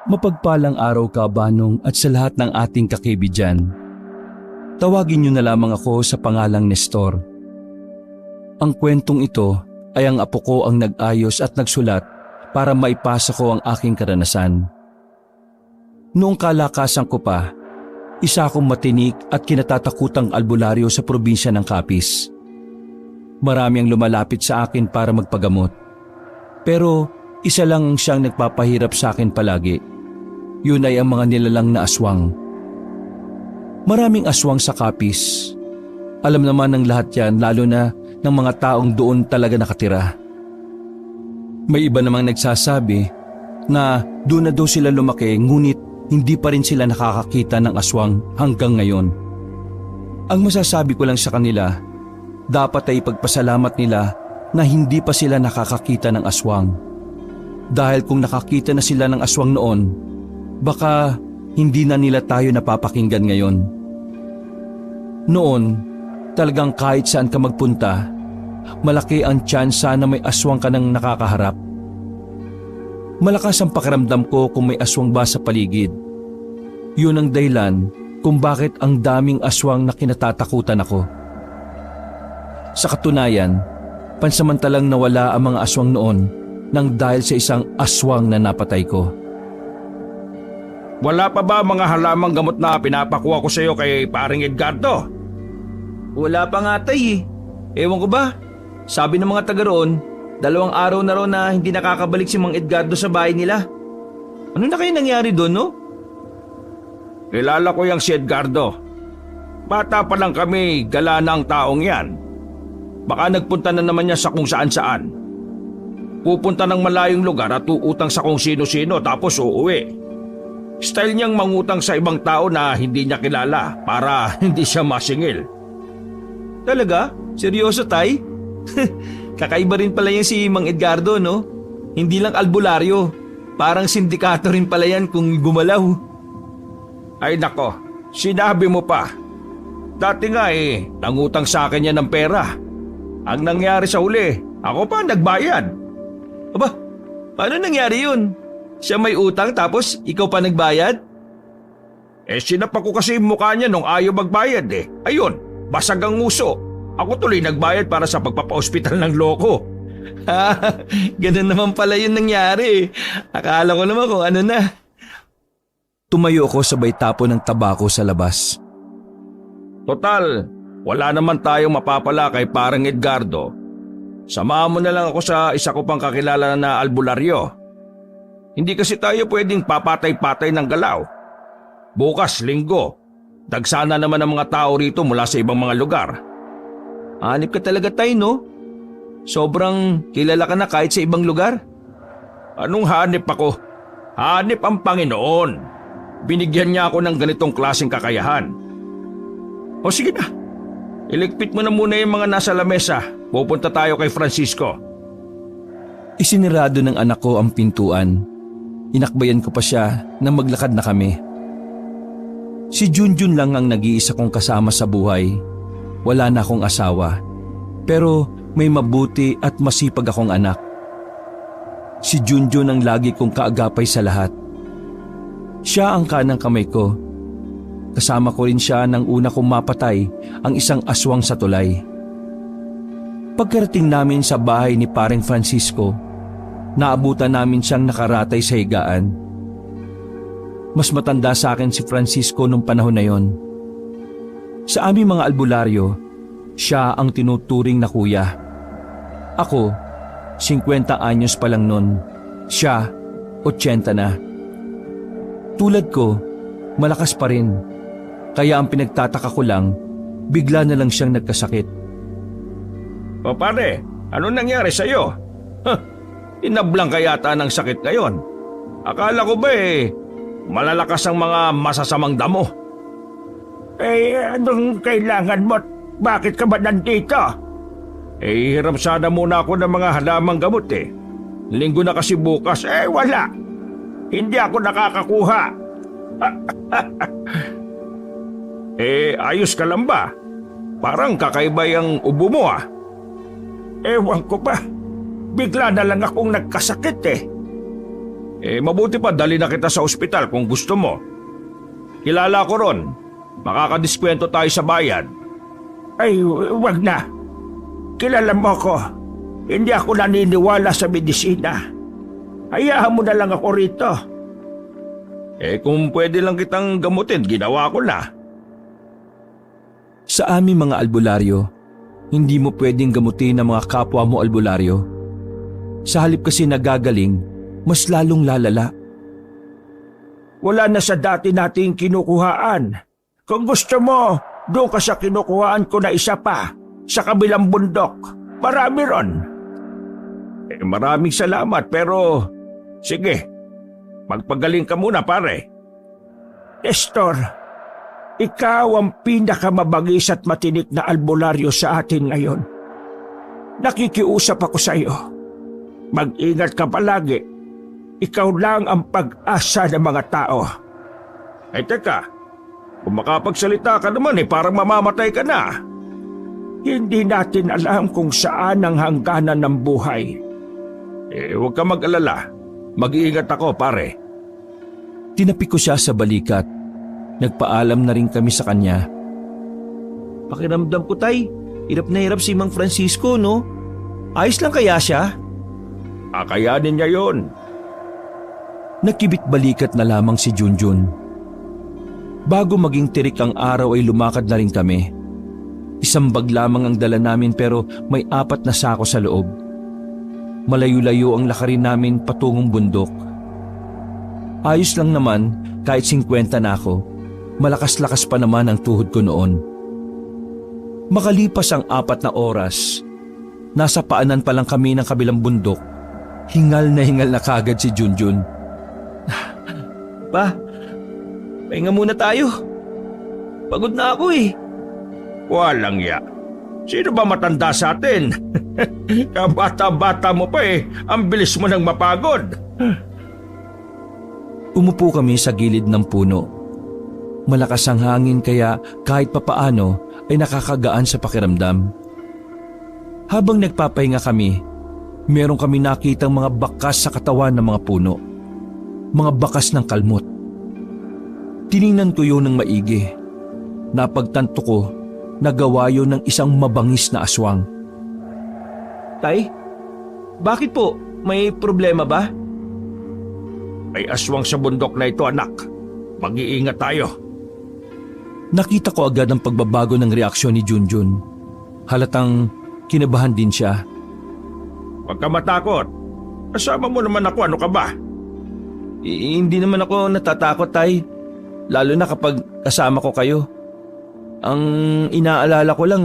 Mapagpalang araw ka, Banong, at sa lahat ng ating kakaibigan. Tawagin niyo na lamang ako sa pangalang Nestor. Ang kwentong ito ay ang apo ko ang nag-ayos at nagsulat para maipasa ko ang aking karanasan. Noong kalakasan ko pa, isa akong matinik at kinatatakutang albularyo sa probinsya ng Capiz. Marami ang lumalapit sa akin para magpagamot. Pero isa lang ang siyang nagpapahirap sa akin palagi. Yun ay ang mga nilalang na aswang. Maraming aswang sa Capiz. Alam naman ng lahat yan, lalo na ng mga taong doon talaga nakatira. May iba namang nagsasabi na doon na daw sila lumaki, ngunit hindi pa rin sila nakakakita ng aswang hanggang ngayon. Ang masasabi ko lang sa kanila, dapat ay ipagpasalamat nila na hindi pa sila nakakakita ng aswang. Dahil kung nakakita na sila ng aswang noon, baka hindi na nila tayo napapakinggan ngayon. Noon, talagang kahit saan ka magpunta, malaki ang tsansa na may aswang ka nang nakakaharap. Malakas ang pakiramdam ko kung may aswang ba sa paligid. Yun ang dahilan kung bakit ang daming aswang na kinatatakutan ako. Sa katunayan, pansamantalang nawala ang mga aswang noon nang dahil sa isang aswang na napatay ko. Wala pa ba mga halamang gamot na pinapakuha ko sa iyo kay paring Edgardo? Wala pa nga tay eh. Ewan ko ba? Sabi ng mga taga roon, 2 araw na raw na hindi nakakabalik si Mang Edgardo sa bahay nila. Ano na kayo nangyari doon, no? Kilala ko yung si Edgardo. Bata pa lang kami, gala na ang taong yan. Baka nagpunta na naman niya sa kung saan-saan. Pupunta ng malayong lugar at uutang sa kung sino-sino tapos uuwi. Style niyang mangutang sa ibang tao na hindi niya kilala para hindi siya masingil. Talaga? Seryoso tay? Kakaiba rin pala yan si Mang Edgardo, no? Hindi lang albularyo. Parang sindikato rin pala yan kung gumalaw. Ay nako, sinabi mo pa. Dati nga nangutang sa akin yan ng pera. Ang nangyari sa huli, ako pa nagbayad. Aba, paano nangyari yun? Siya may utang tapos ikaw pa nagbayad? Sinapak ko kasi yung mukha niya nung ayaw magbayad Ayun, basag ang nguso. Ako tuloy nagbayad para sa pagpapa-ospital ng loko. Ganun naman pala yun nangyari. Akala ko naman kung ano na. Tumayo ako sabay tapo ng tabako sa labas. Total, wala naman tayong mapapala kay parang Edgardo. Samahan mo na lang ako sa isa ko pang kakilala na albularyo. Hindi kasi tayo pwedeng papatay-patay ng galaw. Bukas, linggo, dagsana naman ang mga tao rito mula sa ibang mga lugar. Hanip ka talaga tay, no? Sobrang kilala ka na kahit sa ibang lugar. Anong hanip ako? Hanip ang Panginoon. Binigyan niya ako ng ganitong klaseng kakayahan. O sige na, iligpit mo na muna yung mga nasa lamesa. Pupunta tayo kay Francisco. Isinirado ng anak ko ang pintuan. Inakbayan ko pa siya na maglakad na kami. Si Junjun lang ang nag-iisa kong kasama sa buhay. Wala na akong asawa, pero may mabuti at masipag akong anak. Si Junjun ang lagi kong kaagapay sa lahat. Siya ang kanang kamay ko. Kasama ko rin siya nang una kong mapatay ang isang aswang sa tulay. Pagkarating namin sa bahay ni Paring Francisco, naabutan namin siyang nakaratay sa higaan. Mas matanda sa akin si Francisco nung panahon na yon. Sa aming mga albularyo, siya ang tinuturing na kuya. Ako, 50 anyos pa lang nun. Siya, 80 na. Tulad ko, malakas pa rin. Kaya ang pinagtataka ko lang, bigla na lang siyang nagkasakit. O pare, ano nangyari sa'yo? Inablang ka yata ng sakit ngayon. Akala ko ba malalakas ang mga masasamang damo? Anong kailangan mo? Bakit ka ba nandito? Hiram sana muna ako ng mga halamang gamot Linggo na kasi bukas. Wala. Hindi ako nakakakuha. Ayos ka lang ba? Parang kakaiba yung ubo mo Ewan ko ba. Bigla na lang akong nagkasakit Mabuti pa dali na kita sa ospital kung gusto mo. Kilala ko ron. Makakadiskwento tayo sa bayad. Ay, wag na. Kilala mo ko. Hindi ako naniniwala sa medisina. Hayaan mo na lang ako rito. Kung pwede lang kitang gamutin, ginawa ko na. Sa aming mga albularyo, hindi mo pwedeng gamutin ang mga kapwa mo albularyo. Sa halip kasi nagagaling, mas lalong lalala. Wala na sa dati nating kinukuhaan. Kung gusto mo, doon ka sa kinukuhaan ko na isa pa, sa kabilang bundok. Marami ron. Maraming salamat pero sige, magpagaling ka muna pare. Nestor, ikaw ang pinakamabagis at matinik na albularyo sa atin ngayon. Nakikiusap ako sa iyo. Mag-ingat ka palagi. Ikaw lang ang pag-asa ng mga tao. Teka, kung makapagsalita ka naman parang mamamatay ka na. Hindi natin alam kung saan ang hangganan ng buhay. Huwag ka mag-alala. Mag-iingat ako pare. Tinapik ko siya sa balikat. Nagpaalam na rin kami sa kanya. Pakiramdam ko, Tay, hirap na hirap si Mang Francisco, no? Ayos lang kaya siya? Akayanin niya yon. Nakibit balikat na lamang si Junjun. Bago maging tirik ang araw ay lumakad na rin kami. Isang bag lamang ang dala namin pero may 4 na sako sa loob. Malayo-layo ang lakarin namin patungong bundok. Ayos lang naman kahit 50 na ako. Malakas-lakas pa naman ang tuhod ko noon. Makalipas ang 4 na oras, nasa paanan pa lang kami ng kabilang bundok. Hingal na kagad si Junjun. Pa, pahinga muna tayo. Pagod na ako eh. Walang ya. Sino ba matanda sa atin? Kabata-bata mo pa ang bilis mo nang mapagod. Umupo kami sa gilid ng puno. Malakas ang hangin kaya kahit papaano ay nakakagaan sa pakiramdam. Habang nagpapahinga kami, meron kami nakitang mga bakas sa katawan ng mga puno. Mga bakas ng kalmot. Tiningnan ko yun ng maigi. Napagtanto ko na gawa yun ng isang mabangis na aswang. Tay, bakit po? May problema ba? May aswang sa bundok na ito, anak. Mag-iingat tayo. Nakita ko agad ang pagbabago ng reaksyon ni Junjun. Halatang kinabahan din siya. Huwag ka matakot. Kasama mo naman ako, ano ka ba? Hindi naman ako natatakot, Tay. Lalo na kapag kasama ko kayo. Ang inaalala ko lang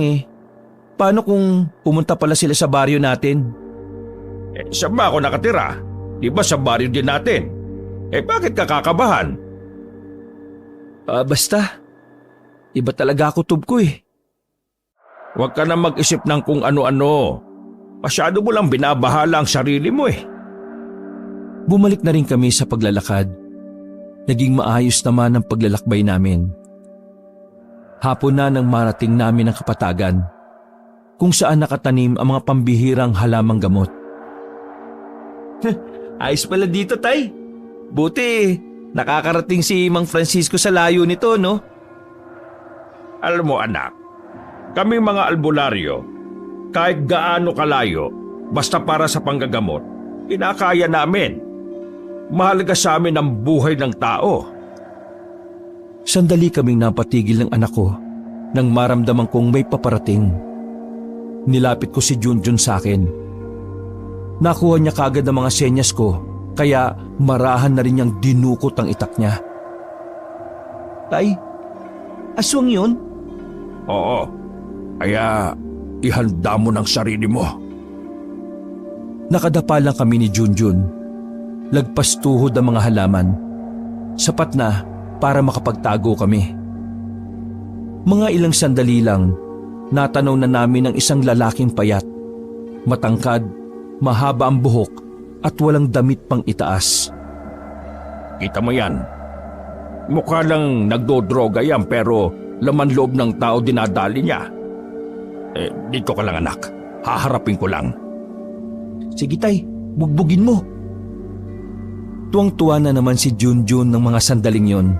paano kung pumunta pala sila sa baryo natin? Saan ba ako nakatira? Di ba sa baryo din natin? Bakit ka kakabahan? Basta. Iba talaga ako tub ko Huwag ka na mag-isip ng kung ano-ano. Masyado mo lang binabahala ang sarili mo Bumalik na rin kami sa paglalakad. Naging maayos naman ang paglalakbay namin. Hapon na nang marating namin ang kapatagan, kung saan nakatanim ang mga pambihirang halamang gamot. Ayos pala dito, Tay. Buti, nakakarating si Mang Francisco sa layo nito, no? Alam mo anak, kami mga albularyo, kahit gaano kalayo, basta para sa panggagamot, kinakaya namin. Mahalaga sa amin ang buhay ng tao. Sandali kaming napatigil ng anak ko nang maramdaman kong may paparating. Nilapit ko si Junjun sa akin. Nakuha niya kagad ang mga senyas ko kaya marahan na rin niyang dinukot ang itak niya. Tay, aswang yun? Oo, kaya ihanda mo ng sarili mo. Nakadapa lang kami ni Junjun. Lagpas tuhod ang mga halaman. Sapat na para makapagtago kami. Mga ilang sandali lang, natanaw na namin ang isang lalaking payat. Matangkad, mahaba ang buhok at walang damit pang itaas. Kita mo yan? Mukha lang nagdodroga yan pero laman loob ng tao dinadali niya. Dito ka lang anak, haharapin ko lang. Sige, Tay, bugbugin mo. Tuwang-tuwa na naman si Junjun ng mga sandaling yon.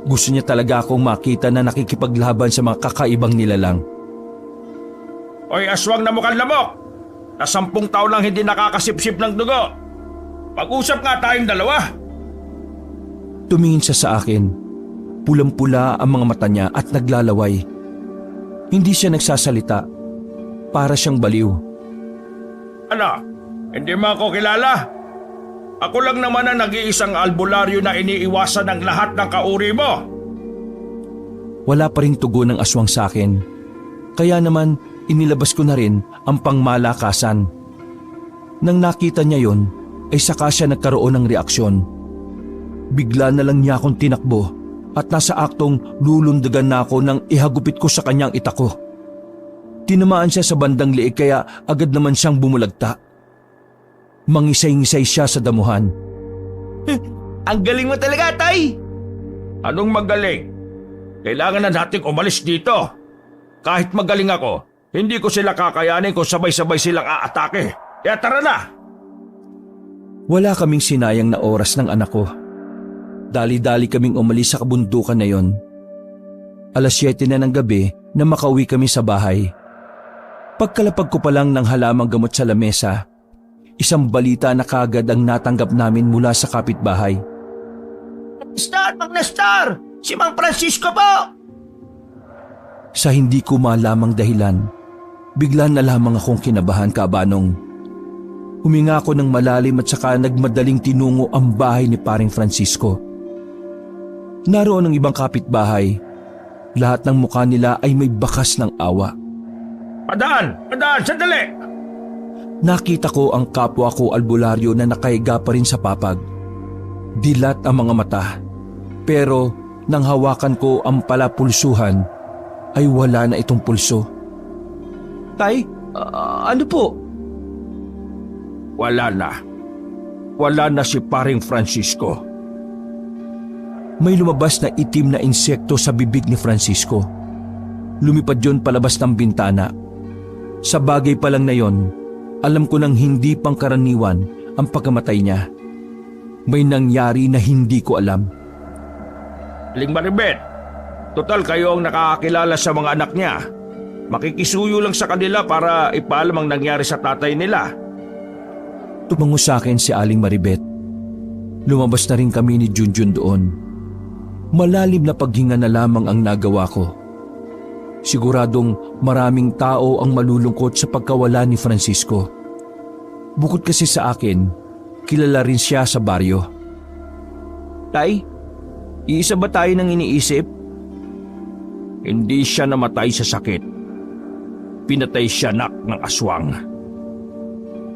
Gusto niya talaga akong makita na nakikipaglaban sa mga kakaibang nilalang. Oy, aswang na mukhang lamok! Na 10 taon lang hindi nakakasipsip ng dugo. Pag-usap nga tayong dalawa. Tumingin siya sa akin. Pulang-pula ang mga mata niya at naglalaway. Hindi siya nagsasalita. Para siyang baliw. Ano? Hindi mo ako kilala? Ako lang naman ang nag-iisang albularyo na iniiwasan ng lahat ng kauri mo. Wala pa ring tugon ng aswang sa akin. Kaya naman inilabas ko na rin ang pangmalakasan. Nang nakita niya yon, ay saka siya nagkaroon ng reaksyon. Bigla na lang niya akong tinakbo at nasa aktong lulundagan na ako nang ihagupit ko sa kanyang itako. Tinamaan siya sa bandang liig kaya agad naman siyang bumulagta. Mangisay-ngisay siya sa damuhan. Ang galing mo talaga, Tay! Anong magaling? Kailangan na nating umalis dito. Kahit magaling ako, hindi ko sila kakayanin kung sabay-sabay silang aatake. Kaya tara na! Wala kaming sinayang na oras ng anak ko. Dali-dali kaming umalis sa kabundukan na yon. 7:00 na ng gabi na makauwi kami sa bahay. Pagkalapag ko pa lang ng halamang gamot sa lamesa, isang balita na kagad ang natanggap namin mula sa kapitbahay. Mag Nestor! Si Mang Francisco po! Sa hindi ko malamang dahilan, bigla na lamang akong kinabahan, Kabanong. Huminga ako ng malalim at saka nagmadaling tinungo ang bahay ni Paring Francisco. Naroon ang ibang kapitbahay. Lahat ng mukha nila ay may bakas ng awa. Padaan! Sandali! Nakita ko ang kapwa ko albularyo na nakahiga pa rin sa papag. Dilat ang mga mata. Pero nang hawakan ko ang palapulsuhan, ay wala na itong pulso. Tay, ano po? Wala na. Wala na si Paring Francisco. May lumabas na itim na insekto sa bibig ni Francisco. Lumipad yon palabas ng bintana. Sa bagay pa lang na yon, alam ko nang hindi pangkaraniwan ang pagkamatay niya. May nangyari na hindi ko alam. Aling Maribet, total kayo ang nakakakilala sa mga anak niya. Makikisuyo lang sa kanila para ipaalam ang nangyari sa tatay nila. Tumango sa akin si Aling Maribet. Lumabas na rin kami ni Junjun doon. Malalim na paghinga na lamang ang nagawa ko. Siguradong maraming tao ang malulungkot sa pagkawala ni Francisco. Bukod kasi sa akin, kilala rin siya sa baryo. Tay, iisa ba tayo nang iniisip? Hindi siya namatay sa sakit. Pinatay siya ng aswang.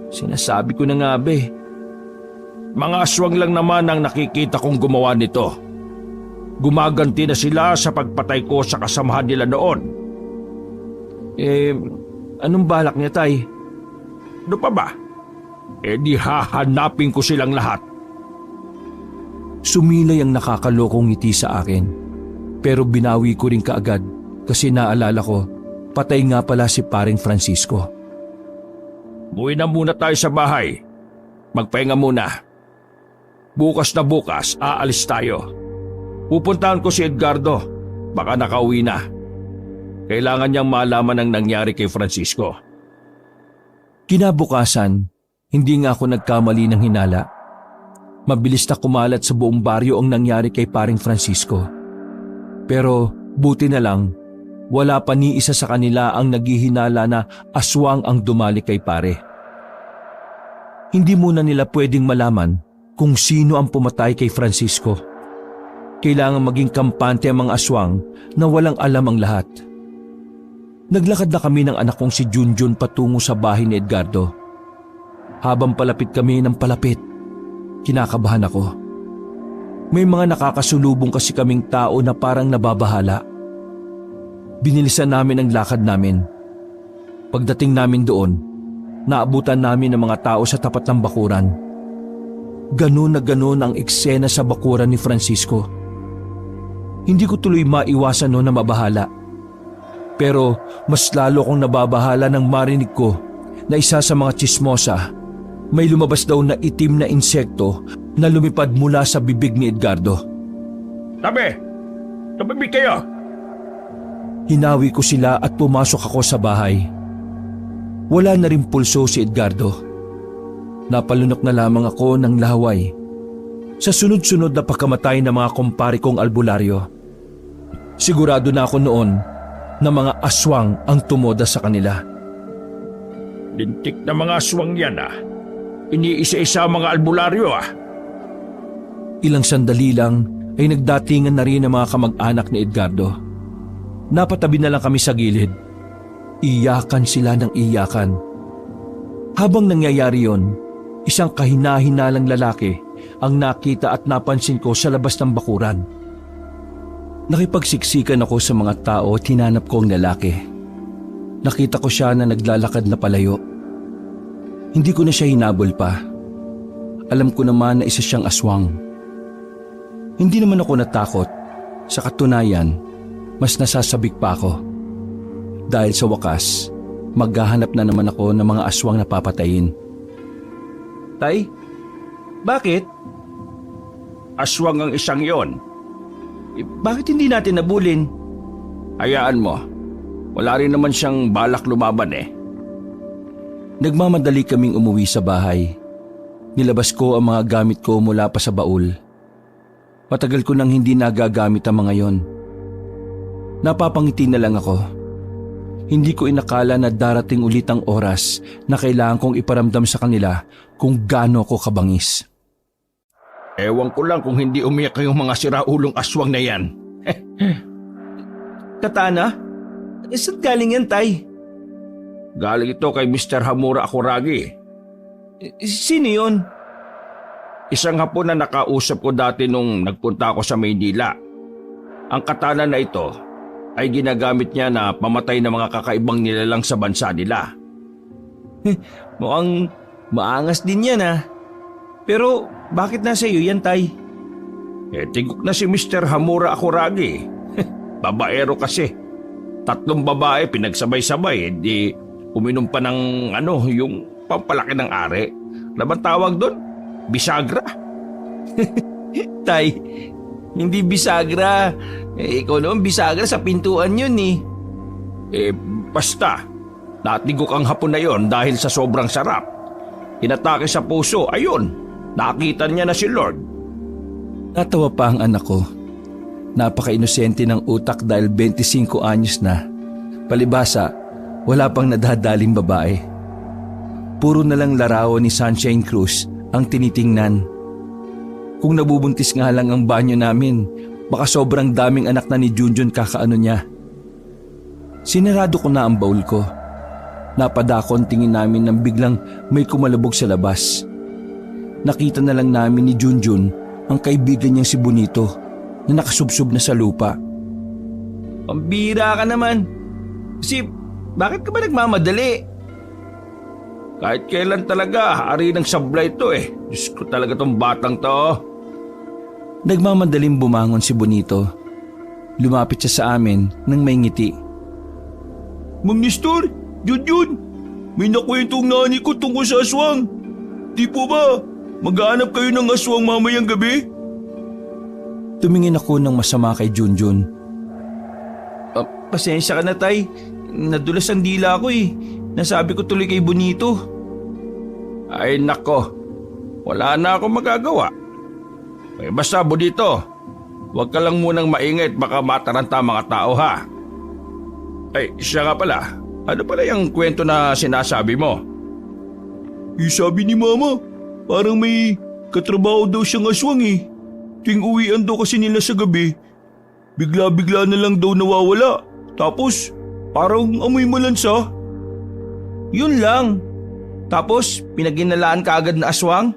Sinasabi ko na nga be. Mga aswang lang naman ang nakikita kong gumawa nito. Gumaganti na sila sa pagpatay ko sa kasamahan nila noon. Anong balak niya, Tay? Ano pa ba? Di hahanapin ko silang lahat. Sumilay ang nakakalokong ngiti sa akin. Pero binawi ko rin kaagad kasi naalala ko, patay nga pala si Paring Francisco. Buwi na muna tayo sa bahay. Magpahinga muna. Bukas na bukas, aalis tayo. Pupuntahan ko si Edgardo. Baka nakauwi na. Kailangan niyang malaman ang nangyari kay Francisco. Kinabukasan, hindi nga ako nagkamali ng hinala. Mabilis na kumalat sa buong baryo ang nangyari kay Paring Francisco. Pero buti na lang, wala pa ni isa sa kanila ang naghihinala na aswang ang dumali kay pare. Hindi muna nila pwedeng malaman kung sino ang pumatay kay Francisco. Kailangan maging kampante ang mga aswang na walang alam ang lahat. Naglakad na kami ng anak kong si Junjun patungo sa bahay ni Edgardo. Habang palapit kami ng palapit, kinakabahan ako. May mga nakakasulubong kasi kaming tao na parang nababahala. Binilisan namin ang lakad namin. Pagdating namin doon, naabutan namin ang mga tao sa tapat ng bakuran. Ganon na ganon ang eksena sa bakuran ni Francisco. Hindi ko tuloy maiwasan noon na mabahala. Pero mas lalo kong nababahala nang marinig ko na isa sa mga tsismosa, may lumabas daw na itim na insekto na lumipad mula sa bibig ni Edgardo. Tabi! Tumibig kayo! Hinawi ko sila at pumasok ako sa bahay. Wala na rin pulso si Edgardo. Napalunok na lamang ako ng laway sa sunod-sunod na pagkamatay ng mga kumpare kong albularyo. Sigurado na ako noon na mga aswang ang tumoda sa kanila. Lintik na mga aswang yan Iniisa-isa ang mga albularyo Ilang sandali lang ay nagdatingan na rin ang mga kamag-anak ni Edgardo. Napatabi na lang kami sa gilid. Iyakan sila ng iyakan. Habang nangyayari yon, isang kahina-hinalang lalaki ang nakita at napansin ko sa labas ng bakuran. Nakipagsiksikan ako sa mga tao at hinanap ko ang lalaki. Nakita ko siya na naglalakad na palayo. Hindi ko na siya hinabol pa. Alam ko naman na isa siyang aswang. Hindi naman ako natakot. Sa katunayan, mas nasasabik pa ako. Dahil sa wakas, maghahanap na naman ako ng mga aswang na papatayin. Tay, bakit? Aswang ang isang yon. Bakit hindi natin nabulin? Hayaan mo. Wala rin naman siyang balak lumaban Nagmamadali kaming umuwi sa bahay. Nilabas ko ang mga gamit ko mula pa sa baul. Matagal ko nang hindi nagagamit ang mga yon. Napapangiti na lang ako. Hindi ko inakala na darating ulit ang oras na kailangan kong iparamdam sa kanila kung gaano ko kabangis. Ewan ko lang kung hindi umiyak yung mga siraulong aswang na yan. Katana? Saan galing yan, Tay? Galing ito kay Mr. Hamura Akuragi. Sino yun? Isang hapon na nakausap ko dati nung nagpunta ako sa Maynila. Ang katana na ito ay ginagamit niya na pamatay ng mga kakaibang nilalang sa bansa nila. Mukhang maangas din yan Pero bakit nasa iyo yan, Tay? Tigok na si Mr. Hamura Akuragi. Babaero kasi. 3 babae pinagsabay-sabay. Di uminom pa ng yung pampalaki ng are. Laban tawag doon? Bisagra. Tay, hindi bisagra. Ikaw naman bisagra sa pintuan yun Basta. Natigok ang hapon na yon dahil sa sobrang sarap. Inatake sa puso, ayun. Nakita niya na si Lord. Natawa pa ang anak ko. Napaka-inosente ng utak dahil 25 anyos na. Palibasa, wala pang nadadaling babae. Puro na lang larawan ni Sunshine Cruz ang tinitingnan. Kung nabubuntis nga lang ang banyo namin, baka sobrang daming anak na ni Junjun kakaano niya. Sinarado ko na ang bowl ko. Napadako ang tingin namin nang biglang may kumalabog sa labas. Nakita na lang namin ni Junjun ang kaibigan niyang si Bonito na nakasubsob na sa lupa. Pambira ka naman. Kasi bakit ka ba nagmamadali? Kahit kailan talaga, ari ng sablay ito Diyos ko talaga tong batang to. Nagmamadaling bumangon si Bonito. Lumapit siya sa amin nang may ngiti. Mang Nestor, Junjun, may nakwentong nani ko tungkol sa aswang. Di po ba, maghahanap kayo ng aswang mamayang gabi? Tumingin ako ng masama kay Junjun. Pasensya ka na, Tay. Nadulas ang dila ko Nasabi ko tuloy kay Bonito. Ay nako, wala na akong magagawa. Basta Bonito, huwag ka lang munang maingay at baka mataranta mga tao Ay, siya nga pala. Ano pala yung kwento na sinasabi mo? Sabi ni Mama, parang may katrabaho daw siyang aswang Tuwing uwian daw kasi nila sa gabi, bigla-bigla na lang daw nawawala. Tapos, parang amoy malansa. Yun lang. Tapos, pinaginalaan ka agad na aswang?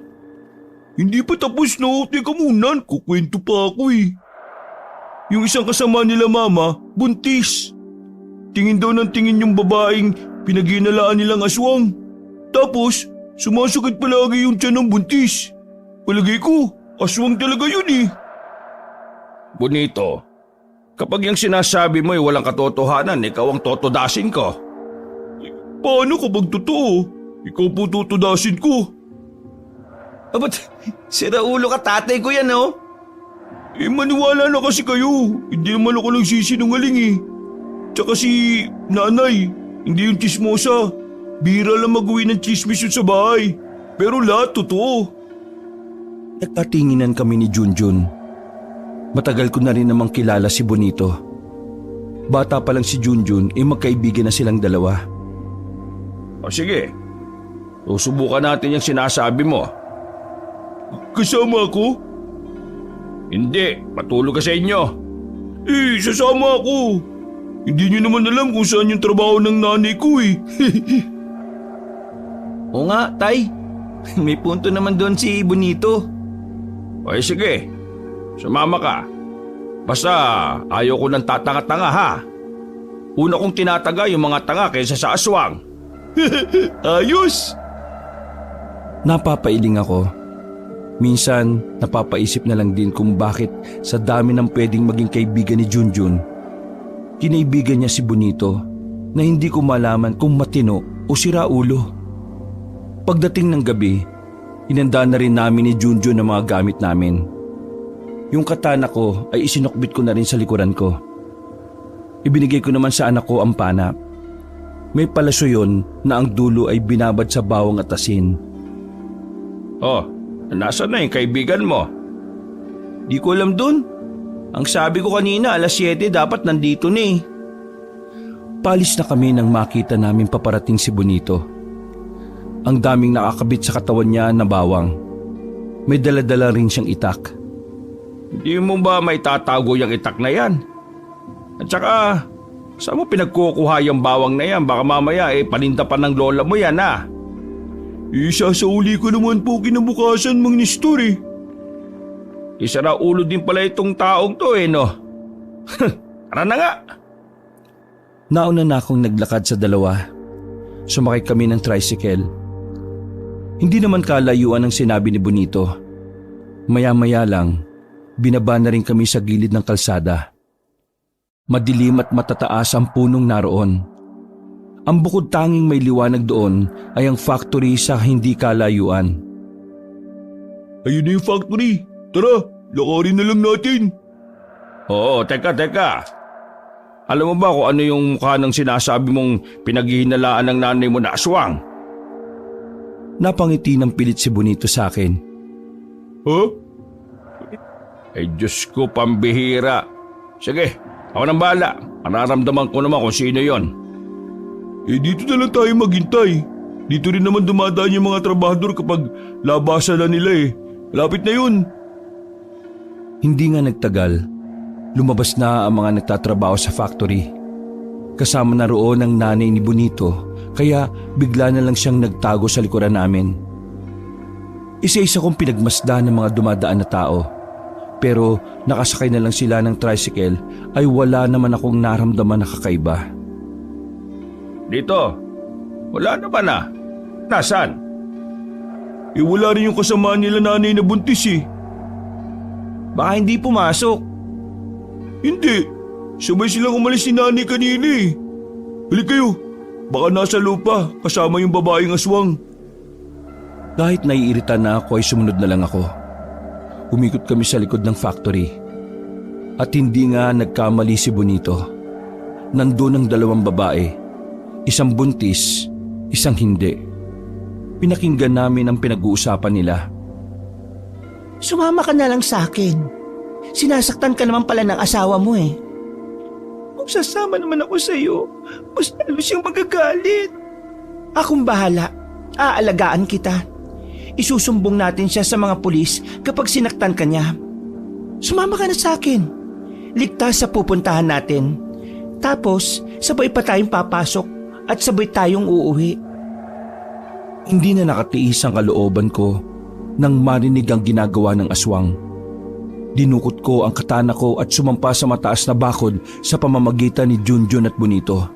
Hindi pa tapos no. Teka muna, kukwento pa ako Yung isang kasama nila Mama, buntis. Tingin daw ng tingin yung babaeng pinaginalaan nilang aswang. Tapos, sumasakit palagi yung tiyan ng buntis. Palagay ko, aswang talaga yun Bonito, kapag yung sinasabi mo ay walang katotohanan, ikaw ang totodasin ko. Paano kapag totoo? Ikaw po tutudasin ko. Ba't sira ulo ka, tatay ko yan, oh. Maniwala na kasi kayo. Hindi naman ako nagsisinungaling eh. Tsaka si nanay, hindi yung chismosa. Bira lang mag-uwi ng chismis yun sa bahay. Pero lahat totoo. Nagkatinginan kami ni Junjun. Matagal ko na rin namang kilala si Bonito. Bata pa lang si Junjun magkaibigan na silang dalawa. O sige, susubukan natin yung sinasabi mo. Kasama ako? Hindi, patulog ka sa inyo. Sasama ako. Hindi niyo naman alam kung saan yung trabaho ng nanay ko eh. Oo nga, tay. May punto naman doon si Bonito. O sige, sumama ka. Basta ayaw ko ng tatanga-tanga ha. Una kong tinataga yung mga tanga kaysa sa aswang. Ayos! Napapailing ako. Minsan, napapaisip na lang din kung bakit sa dami ng pwedeng maging kaibigan ni Junjun, kinaibigan niya si Bonito na hindi ko malaman kung matino o siraulo. Pagdating ng gabi, inanda na rin namin ni Junjun ang mga gamit namin. Yung katana ko ay isinokbit ko na rin sa likuran ko. Ibinigay ko naman sa anak ko ang pana. May palaso yun na ang dulo ay binabad sa bawang at asin. Oh, nasaan na yung kaibigan mo? Di ko alam dun. Ang sabi ko kanina, alas 7 dapat nandito na eh. Palis na kami nang makita namin paparating si Bonito. Ang daming nakakabit sa katawan niya na bawang. May daladala rin siyang itak. Hindi mo ba may tatago yung itak na yan? At saka, saan mo pinagkukuha yung bawang na yan? Baka mamaya paninda pa ng lola mo yan ha. Isasauli ko naman po kinabukasan, Mang Nestor eh. Isara ulo din pala itong taong to no? Tara na nga. Nauna na akong naglakad sa dalawa. Sumakay kami ng tricycle. Hindi naman kalayuan ang sinabi ni Bonito. Maya-maya lang, binaba na rin kami sa gilid ng kalsada. Madilim at matataas ang punong naroon. Ang bukod tanging may liwanag doon ay ang factory sa hindi kalayuan. Ayun na yung factory. Tara, lakarin na lang natin. Oo, teka. Alam mo ba kung ano yung mukha ng sinasabi mong pinaghihinalaan ng nanay mo na aswang? Napangiti ng pilit si Bonito sa akin. Huh? Diyos ko, pambihira. Sige, ako nang bahala. Mararamdaman ko naman kung sino yon. Dito na lang tayo maghintay. Dito rin naman dumadaan yung mga trabahador kapag labasan na nila Lapit na yun. Hindi nga nagtagal. Lumabas na ang mga nagtatrabaho sa factory. Kasama na roon ang nanay ni Bonito, kaya bigla na lang siyang nagtago sa likuran namin. Isa-isa kong pinagmasdan ng mga dumadaan na tao. Pero nakasakay na lang sila ng tricycle ay wala naman akong naramdaman na kakaiba. Dito, wala naman na. Nasaan? Wala rin yung kasamaan nila nanay na buntis Baka hindi pumasok. Hindi. Sabay silang umalis ni nanay kanina Hali kayo. Baka nasa lupa kasama yung babaeng aswang. Kahit naiirita na ako ay sumunod na lang ako. Umikot kami sa likod ng factory. At hindi nga nagkamali si Bonito. Nandun ang dalawang babae. Isang buntis, isang hindi. Pinakinggan namin ang pinag-uusapan nila. Sumama ka na lang sa akin. Sinasaktan ka naman pala ng asawa mo Kung sasama naman ako sa iyo, mas lalo siyang magagalit. Akong bahala. Aalagaan kita. Isusumbong natin siya sa mga pulis kapag sinaktan ka niya. Sumama ka na sa akin. Ligtas sa pupuntahan natin. Tapos, sabay pa tayong papasok at sabay tayong uuwi. Hindi na nakatiis ang kalooban ko nang marinig ang ginagawa ng aswang. Dinukot ko ang katana ko at sumampa sa mataas na bakod sa pamamagitan ni Junjun at Bonito.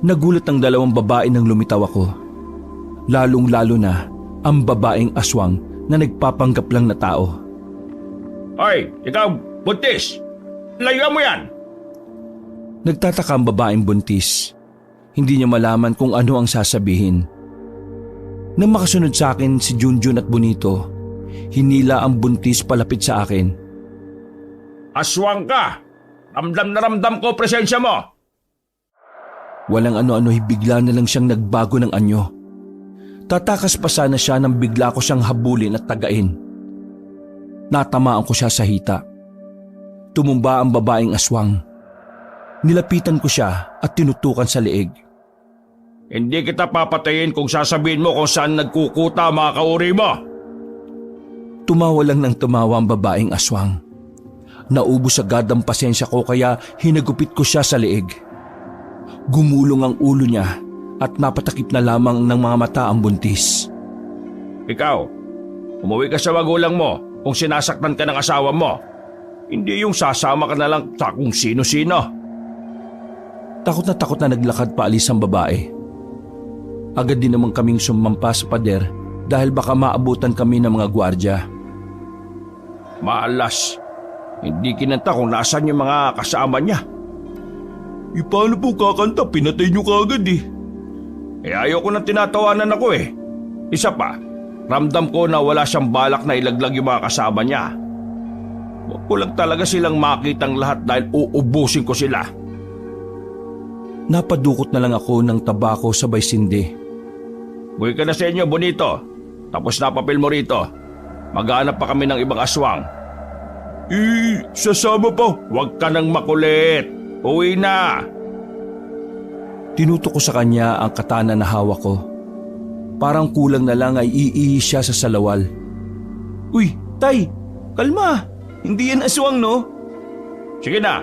Nagulat ang dalawang babae nang lumitaw ako. Lalong-lalo na ang babaeng aswang na nagpapanggap lang na tao. Hoy, ikaw, buntis! Layuan mo yan! Nagtataka ang babaeng buntis. Hindi niya malaman kung ano ang sasabihin. Nang makasunod sa akin si Junjun at Bonito, hinila ang buntis palapit sa akin. Aswang ka! Ramdam na ramdam ko presensya mo! Walang ano-ano, bigla na lang siyang nagbago ng anyo. Tatakas pa sana siya nang bigla ko siyang habulin at tagain. Natamaan ko siya sa hita. Tumumba ang babaeng aswang. Nilapitan ko siya at tinutukan sa leeg. Hindi kita papatayin kung sasabihin mo kung saan nagkukuta mga kauri mo! Tumawa lang ng tumawa ang babaeng aswang. Naubos agad ang pasensya ko kaya hinagupit ko siya sa leeg. Gumulong ang ulo niya at napatakip na lamang ng mga mata ang buntis. Ikaw, umuwi ka sa magulang mo kung sinasaktan ka ng asawa mo. Hindi yung sasama ka na lang sa kung sino-sino. Takot na naglakad paalis ang babae. Agad din naman kaming sumampa sa pader dahil baka maabutan kami ng mga gwardya. Maalas, hindi kinanta kung nasan yung mga kasama niya. Paano po kakanta? Pinatay niyo kaagad eh. Ayoko nang tinatawanan ako eh. Isa pa, ramdam ko na wala siyang balak na ilaglag yung mga kasama niya. Huwag ko lang talaga silang makitang lahat dahil uubusin ko sila. Napadukot na lang ako ng tabako sabay sindi. Buhay ka na sa inyo, Bonito. Tapos napapil mo rito. Maghanap pa kami ng ibang aswang. Sasama pa. Huwag ka nang makulit. Uwi na! Tinutok ko sa kanya ang katana na hawak ko. Parang kulang na lang ay iihi siya sa salawal. Uy, Tay! Kalma! Hindi yan aswang, no? Sige na,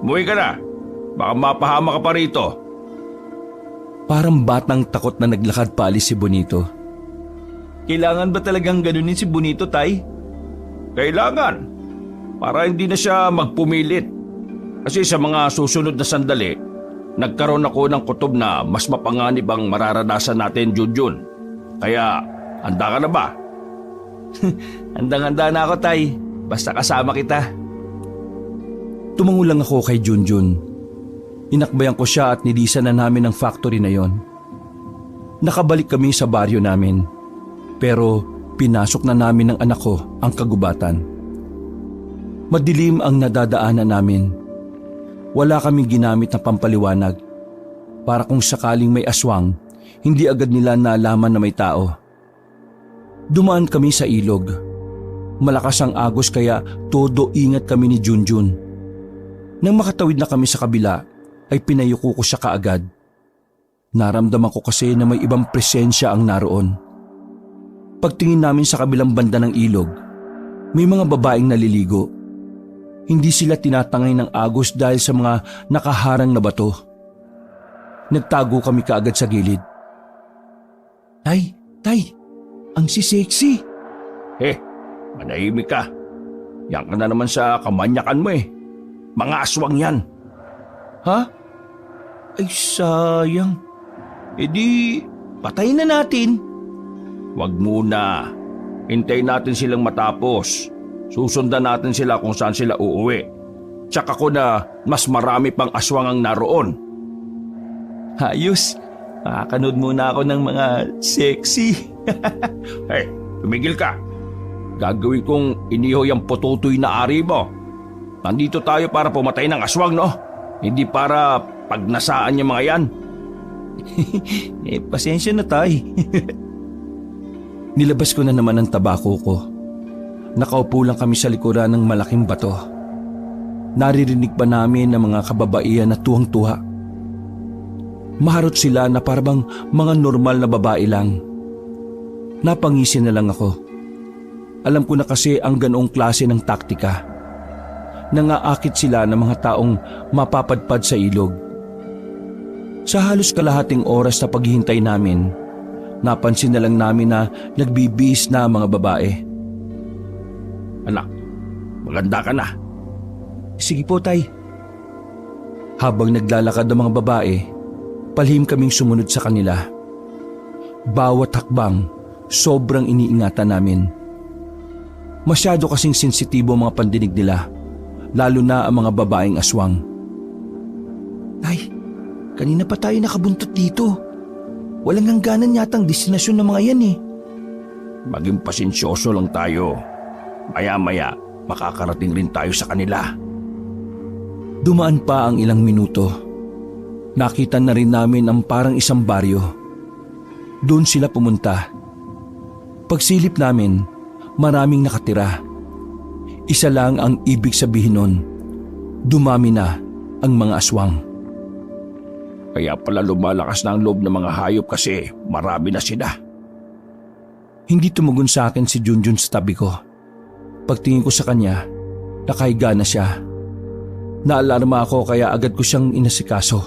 umuwi ka na. Baka mapahama ka pa rito. Parang batang takot na naglakad paalis si Bonito. Kailangan ba talagang ganunin si Bonito, Tay? Kailangan. Para hindi na siya magpumilit. Kasi sa mga susunod na sandali, nagkaroon ako ng kutob na mas mapanganib ang mararanasan natin, Junjun. Kaya, handa ka na ba? Handang-handa na ako, Tay. Basta kasama kita. Tumango lang ako kay Junjun. Inakbayan ko siya at nilisan na namin ang factory na yon. Nakabalik kami sa baryo namin. Pero pinasok na namin ng anak ko ang kagubatan. Madilim ang nadadaanan namin. Wala kaming ginamit na pampaliwanag. Para kung sakaling may aswang, hindi agad nila nalaman na may tao. Dumaan kami sa ilog. Malakas ang agos kaya todo ingat kami ni Junjun. Nang makatawid na kami sa kabila, ay pinayuko ko siya kaagad. Naramdaman ko kasi na may ibang presensya ang naroon. Pagtingin namin sa kabilang banda ng ilog, may mga babaeng naliligo. Hindi sila tinatangay ng agos dahil sa mga nakaharang na bato. Nagtago kami kaagad sa gilid. Tay, ang sisexy. Manahimik ka. Yan ka na naman sa kamanyakan mo eh. Mga aswang yan. Ha? Ay, sayang. E di, patayin na natin. Wag muna. Hintayin natin silang matapos. Susundan natin sila kung saan sila uuwi. Tsaka ko na mas marami pang aswang ang naroon. Ayos. Makakanood muna ako ng mga sexy. Tumigil ka. Gagawin kong iniho yung pututoy na ari mo. Nandito tayo para pumatay ng aswang, no? Hindi para pagnasaan yung mga yan. Pasensya na, Tay. Nilabas ko na naman ang tabako ko. Nakaupo lang kami sa likuran ng malaking bato. Naririnig pa namin ang mga kababaihan na tuwang-tuwa. Maharot sila na parang mga normal na babae lang. Napangisi na lang ako. Alam ko na kasi ang ganoong klase ng taktika. Nangaakit sila ng mga taong mapapadpad sa ilog. Sa halos kalahating oras na paghihintay namin, napansin na lang namin na nagbibihis na mga babae. Anak, maganda ka na. Sige po, Tay. Habang naglalakad ang mga babae, palihim kaming sumunod sa kanila. Bawat hakbang, sobrang iniingatan namin. Masyado kasing sensitibo ang mga pandinig nila, lalo na ang mga babaeng aswang. Tay, kanina pa tayo nakabuntot dito. Walang hangganan yatang destinasyon ng mga yan eh. Maging pasensyoso lang tayo. Maya-maya, makakarating rin tayo sa kanila. Dumaan pa ang ilang minuto. Nakita na rin namin ang parang isang baryo. Doon sila pumunta. Pagsilip namin, maraming nakatira. Isa lang ang ibig sabihin nun. Dumami na ang mga aswang. Kaya pala lumalakas na ang loob ng mga hayop kasi marami na sila. Hindi tumugon sa akin si Junjun sa tabi ko. Pagtingin ko sa kanya, nakahiga na siya. Naalarma ako kaya agad ko siyang inasikaso.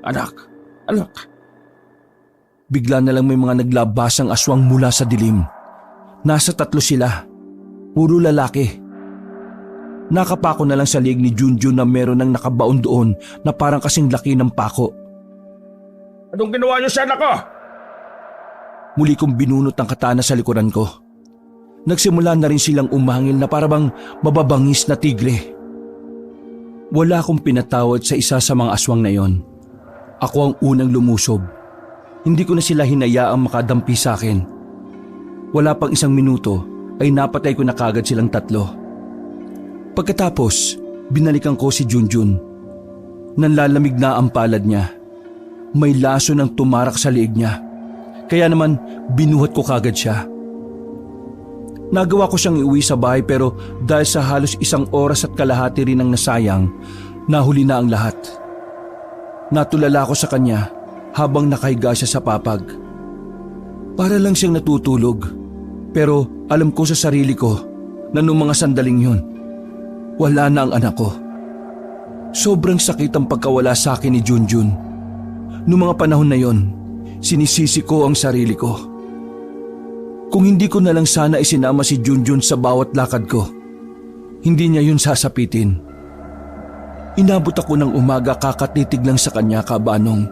Anak! Bigla na lang may mga naglabasang aswang mula sa dilim. Nasa 3 sila. Puro lalaki. Nakapako na lang sa liig ni Junjun na meron ng nakabaon doon na parang kasing laki ng pako. Anong ginawa niyo sa anak ko? Muli kong binunot ang katana sa likuran ko. Nagsimula na rin silang umangil na parabang mababangis na tigre. Wala akong pinatawad sa isa sa mga aswang na yon. Ako ang unang lumusob. Hindi ko na sila hinayaang makadampi sa akin. Wala pang 1 minuto ay napatay ko na kagad silang 3. Pagkatapos, binalikan ko si Junjun. Nanlalamig na ang palad niya. May laso ng tumarak sa liig niya. Kaya naman binuhat ko kagad siya. Nagawa ko siyang iuwi sa bahay pero dahil sa halos 1 oras at kalahati rin ang nasayang, nahuli na ang lahat. Natulala ko sa kanya habang nakahiga siya sa papag. Para lang siyang natutulog. Pero alam ko sa sarili ko na noong mga sandaling yun, wala na ang anak ko. Sobrang sakit ang pagkawala sa akin ni Junjun. Noong mga panahon na yon, sinisisi ko ang sarili ko. Kung hindi ko na lang sana isinama si Junjun sa bawat lakad ko, hindi niya yun sasapitin. Inabot ako ng umaga kakatitig lang sa kanya, Kabanong.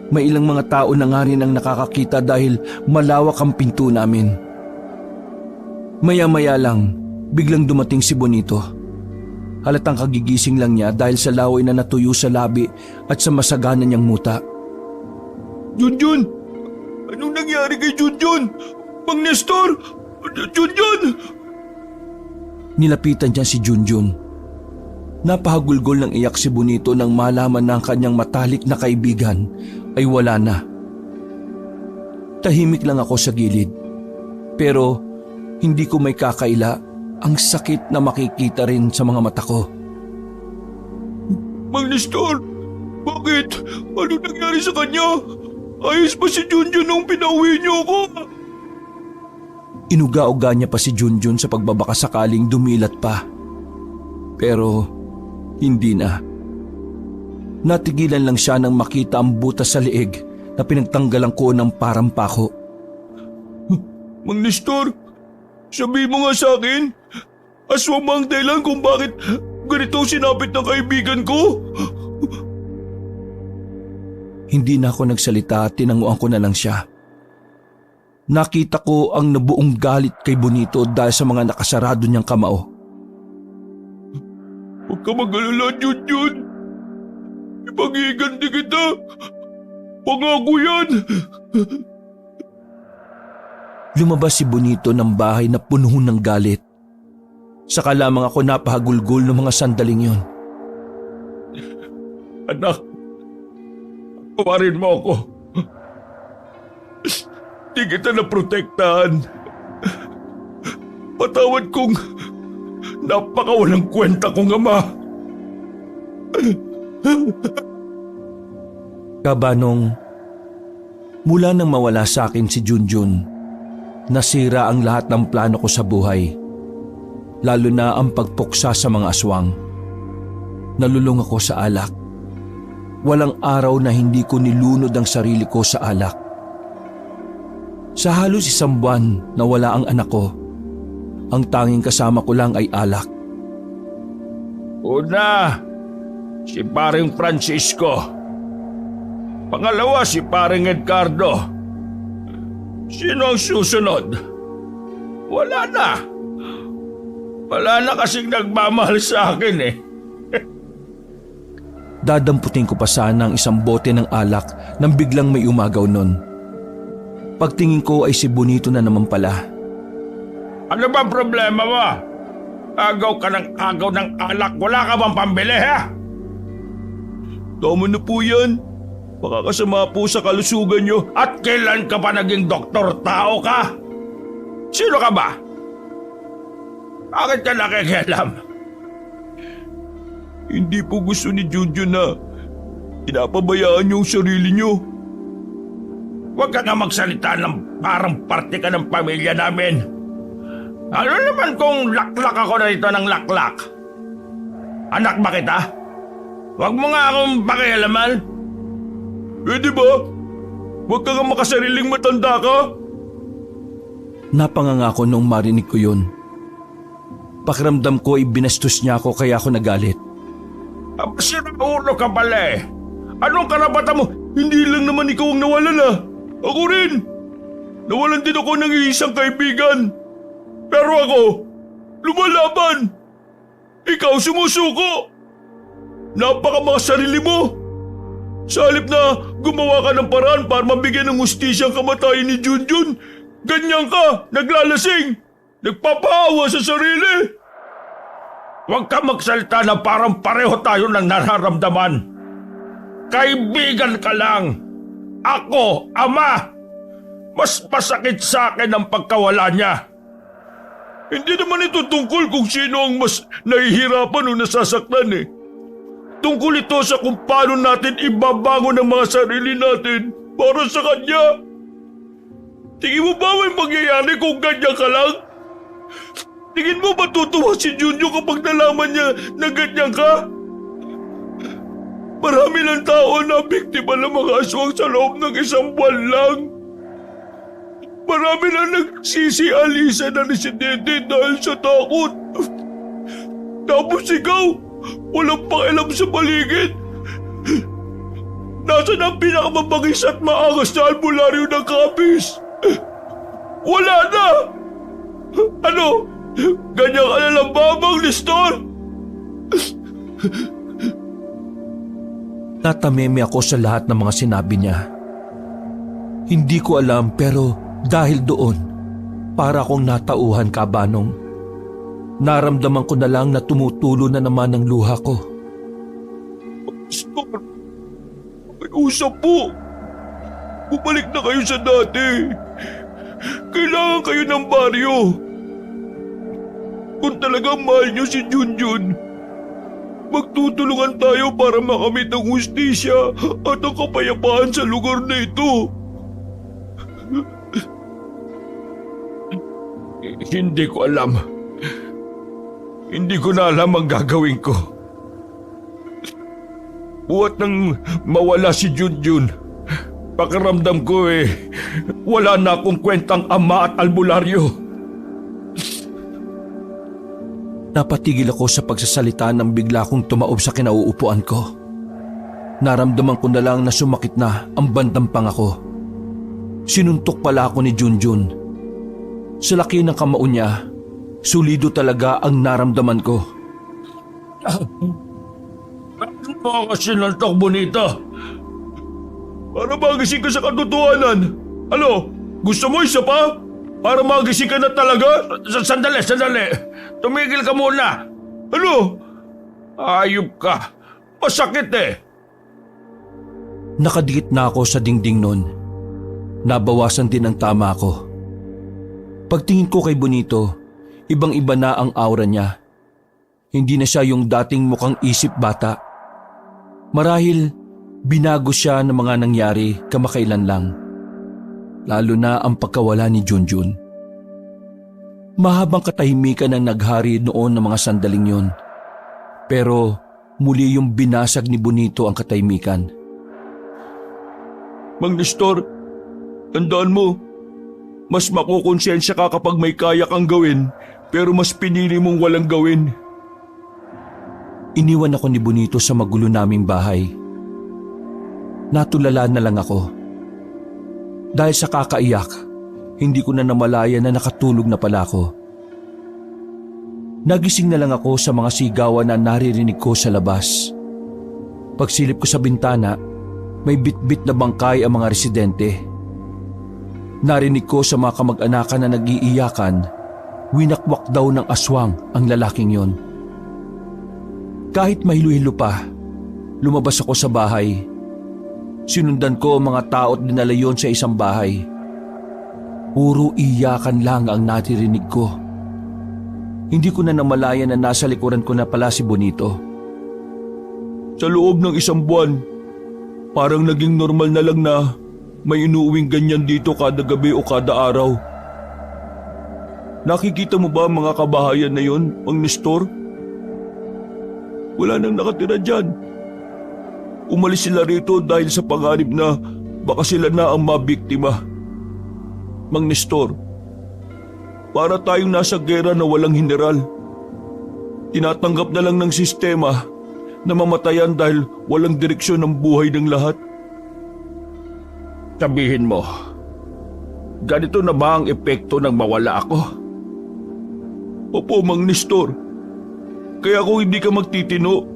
May ilang mga tao na nga rin ang nakakakita dahil malawak ang pinto namin. Maya-maya lang, biglang dumating si Bonito. Halatang kagigising lang niya dahil sa laway na natuyo sa labi at sa masagana niyang muta. Junjun! Anong nangyari kay Junjun? Mang Nestor! Junjun! Nilapitan niya si Junjun. Napahagulgol ng iyak si Bonito nang malaman na ang kanyang matalik na kaibigan ay wala na. Tahimik lang ako sa gilid. Pero hindi ko may kakaila ang sakit na makikita rin sa mga mata ko. Mang Nestor! Bakit? Ano nangyari sa kanya? Ayos ba si Junjun nung pinauwi niyo ako? Inuga-uga niya pa si Junjun sa pagbabaka sakaling dumilat pa. Pero hindi na. Natigilan lang siya nang makita ang butas sa liig na pinagtanggalan ko ng parang pako. Mang Nestor, sabi mo nga sa akin, aswang ba ang dahilan kung bakit ganito sinapit ng kaibigan ko? Hindi na ako nagsalita at tinanguan ko na lang siya. Nakita ko ang nabuong galit kay Bonito dahil sa mga nakasarado niyang kamao. Huwag ka mag-alala, Junjun. Ipag-iiganti kita. Pangako yan. Lumabas si Bonito ng bahay na puno ng galit. Saka lamang ako napahagulgol ng mga sandaling yon. Anak, pawarin mo ako. Di kita naprotektahan. Patawad kong napakawalang kwenta kong ama. Kabanong, mula nang mawala sa akin si Junjun, nasira ang lahat ng plano ko sa buhay. Lalo na ang pagpuksa sa mga aswang. Nalulung ako sa alak. Walang araw na hindi ko nilunod ang sarili ko sa alak. Sa halos 1 buwan na wala ang anak ko, ang tanging kasama ko lang ay alak. Una, si paring Francisco. Pangalawa, si paring Edgardo. Sino ang susunod? Wala na. Wala na kasing nagmamahal sa akin eh. Dadamputin ko pa sana ang isang bote ng alak nang biglang may umagaw nun. Pagtingin ko ay si Bonito na naman pala. Ano ba problema mo? Agaw ka ng agaw ng alak. Wala ka bang pambili, ha? Tama na po yan. Makakasama po sa kalusugan nyo. At kailan ka pa naging doktor? Tao ka? Sino ka ba? Bakit ka nakikialam? Hindi po gusto ni Junjun na pinapabayaan niyo ang sarili niyo. Huwag ka nga magsalita ng parang parte ka ng pamilya namin. Ano naman kung laklak ako na rito ng laklak? Anak ba kita? Huwag mo nga akong pakialaman. Pwede ba? Huwag ka nga makasariling matanda ka. Napanganga ko noong marinig ko yun. Pakiramdam ko ay binastos niya ako kaya ako nagalit. Sinaulo ka pala eh. Anong karapatan mo? Hindi lang naman ikaw ang nawalan ah. Ako rin. Nawalan din ako ng isang kaibigan. Pero ako, lumalaban. Ikaw sumusuko. Napakamakasarili mo. Sa halip na gumawa ka ng paraan para mabigyan ng hustisya ang kamatayan ni Junjun, ganyan ka, naglalasing, nagpapaawa sa sarili. Huwag ka magsalita na parang pareho tayo ng nararamdaman. Kaibigan ka lang. Ako, ama. Mas masakit sa akin ang pagkawala niya. Hindi naman ito tungkol kung sino ang mas nahihirapan o nasasaktan eh. Tungkol ito sa kung paano natin ibabangon ang mga sarili natin para sa kanya. Tingin mo ba may mangyayari kung ganyan ka lang? Tingin mo matutuwa si Junjun kapag nalaman niya na ganyan ka? Marami ng tao na biktima ng mga aswang sa loob ng isang buwan lang. Marami na nagsisialisa na residente dahil sa takot. Tapos ikaw, walang pakialam sa paligid. Nasaan ang pinakamabagis at maangas na albularyo ng Capiz? Wala na! Ano? Ganyan ka na lang ba, Mang Nestor? Natameme ako sa lahat ng mga sinabi niya. Hindi ko alam pero dahil doon, para akong natauhan kabanong. Naramdaman ko na lang na tumutulo na naman ang luha ko. Nestor, may usap po. Bumalik na kayo sa dati. Kailangan kayo ng baryo. Kung talagang mahal niyo si Junjun, magtutulungan tayo para makamit ang hustisya at ang kapayapaan sa lugar na ito. Hindi ko alam. Hindi ko na alam ang gagawin ko. Buhat nang mawala si Junjun, pakiramdam ko wala na akong kwentang ama at albularyo. Napatigil ako sa pagsasalita nang bigla kong tumaob sa kinauupuan ko. Naramdaman ko na lang na sumakit na ang bandang pangako. Sinuntok pala ako ni Junjun. Sa laki ng kamao niya, sulido talaga ang naramdaman ko. Bakit mo ako sinuntok, Bonito? Para magising ka sa katotohanan. Ano? Gusto mo isa pa? Para magising ka na talaga? Sandali. Tumigil ka muna. Ano? Ayop ka. Masakit eh. Nakadikit na ako sa dingding nun. Nabawasan din ang tama ko. Pagtingin ko kay Bonito, ibang-iba na ang aura niya. Hindi na siya yung dating mukhang isip bata. Marahil, binago siya ng mga nangyari kamakailan lang. Lalo na ang pagkawala ni Junjun. Mahabang katahimikan ang naghari noon ng mga sandaling yun. Pero muli yung binasag ni Bonito ang katahimikan. Mang Nestor, tandaan mo, mas makukonsensya ka kapag may kaya kang gawin, pero mas pinili mong walang gawin. Iniwan ako ni Bonito sa magulo naming bahay. Natulala na lang ako. Dahil sa kakaiyak, hindi ko na namalaya na nakatulog na pala ako. Nagising na lang ako sa mga sigawan na naririnig ko sa labas. Pagsilip ko sa bintana, may bitbit na bangkay ang mga residente. Narinig ko sa mga kamag-anakan na nag-iiyakan, winakwak daw ng aswang ang lalaking yon. Kahit mahilo-hilo pa, lumabas ako sa bahay. Sinundan ko ang mga tao at dinala yon sa isang bahay. Puro iyakan lang ang naririnig ko. Hindi ko na namalayan na nasa likuran ko na pala si Bonito. Sa loob ng isang buwan, parang naging normal na lang na may inuuwing ganyan dito kada gabi o kada araw. Nakikita mo ba ang mga kabahayan na yon, Mang Nestor? Wala nang nakatira dyan. Umalis sila rito dahil sa panganib na baka sila na ang mabiktima. Mang Nestor, para tayong nasa gera na walang general. Tinatanggap na lang ng sistema na mamatayan dahil walang direksyon ng buhay ng lahat. Sabihin mo, ganito na ba ang epekto ng mawala ako? Opo, Mang Nestor. Kaya kung hindi ka magtitino,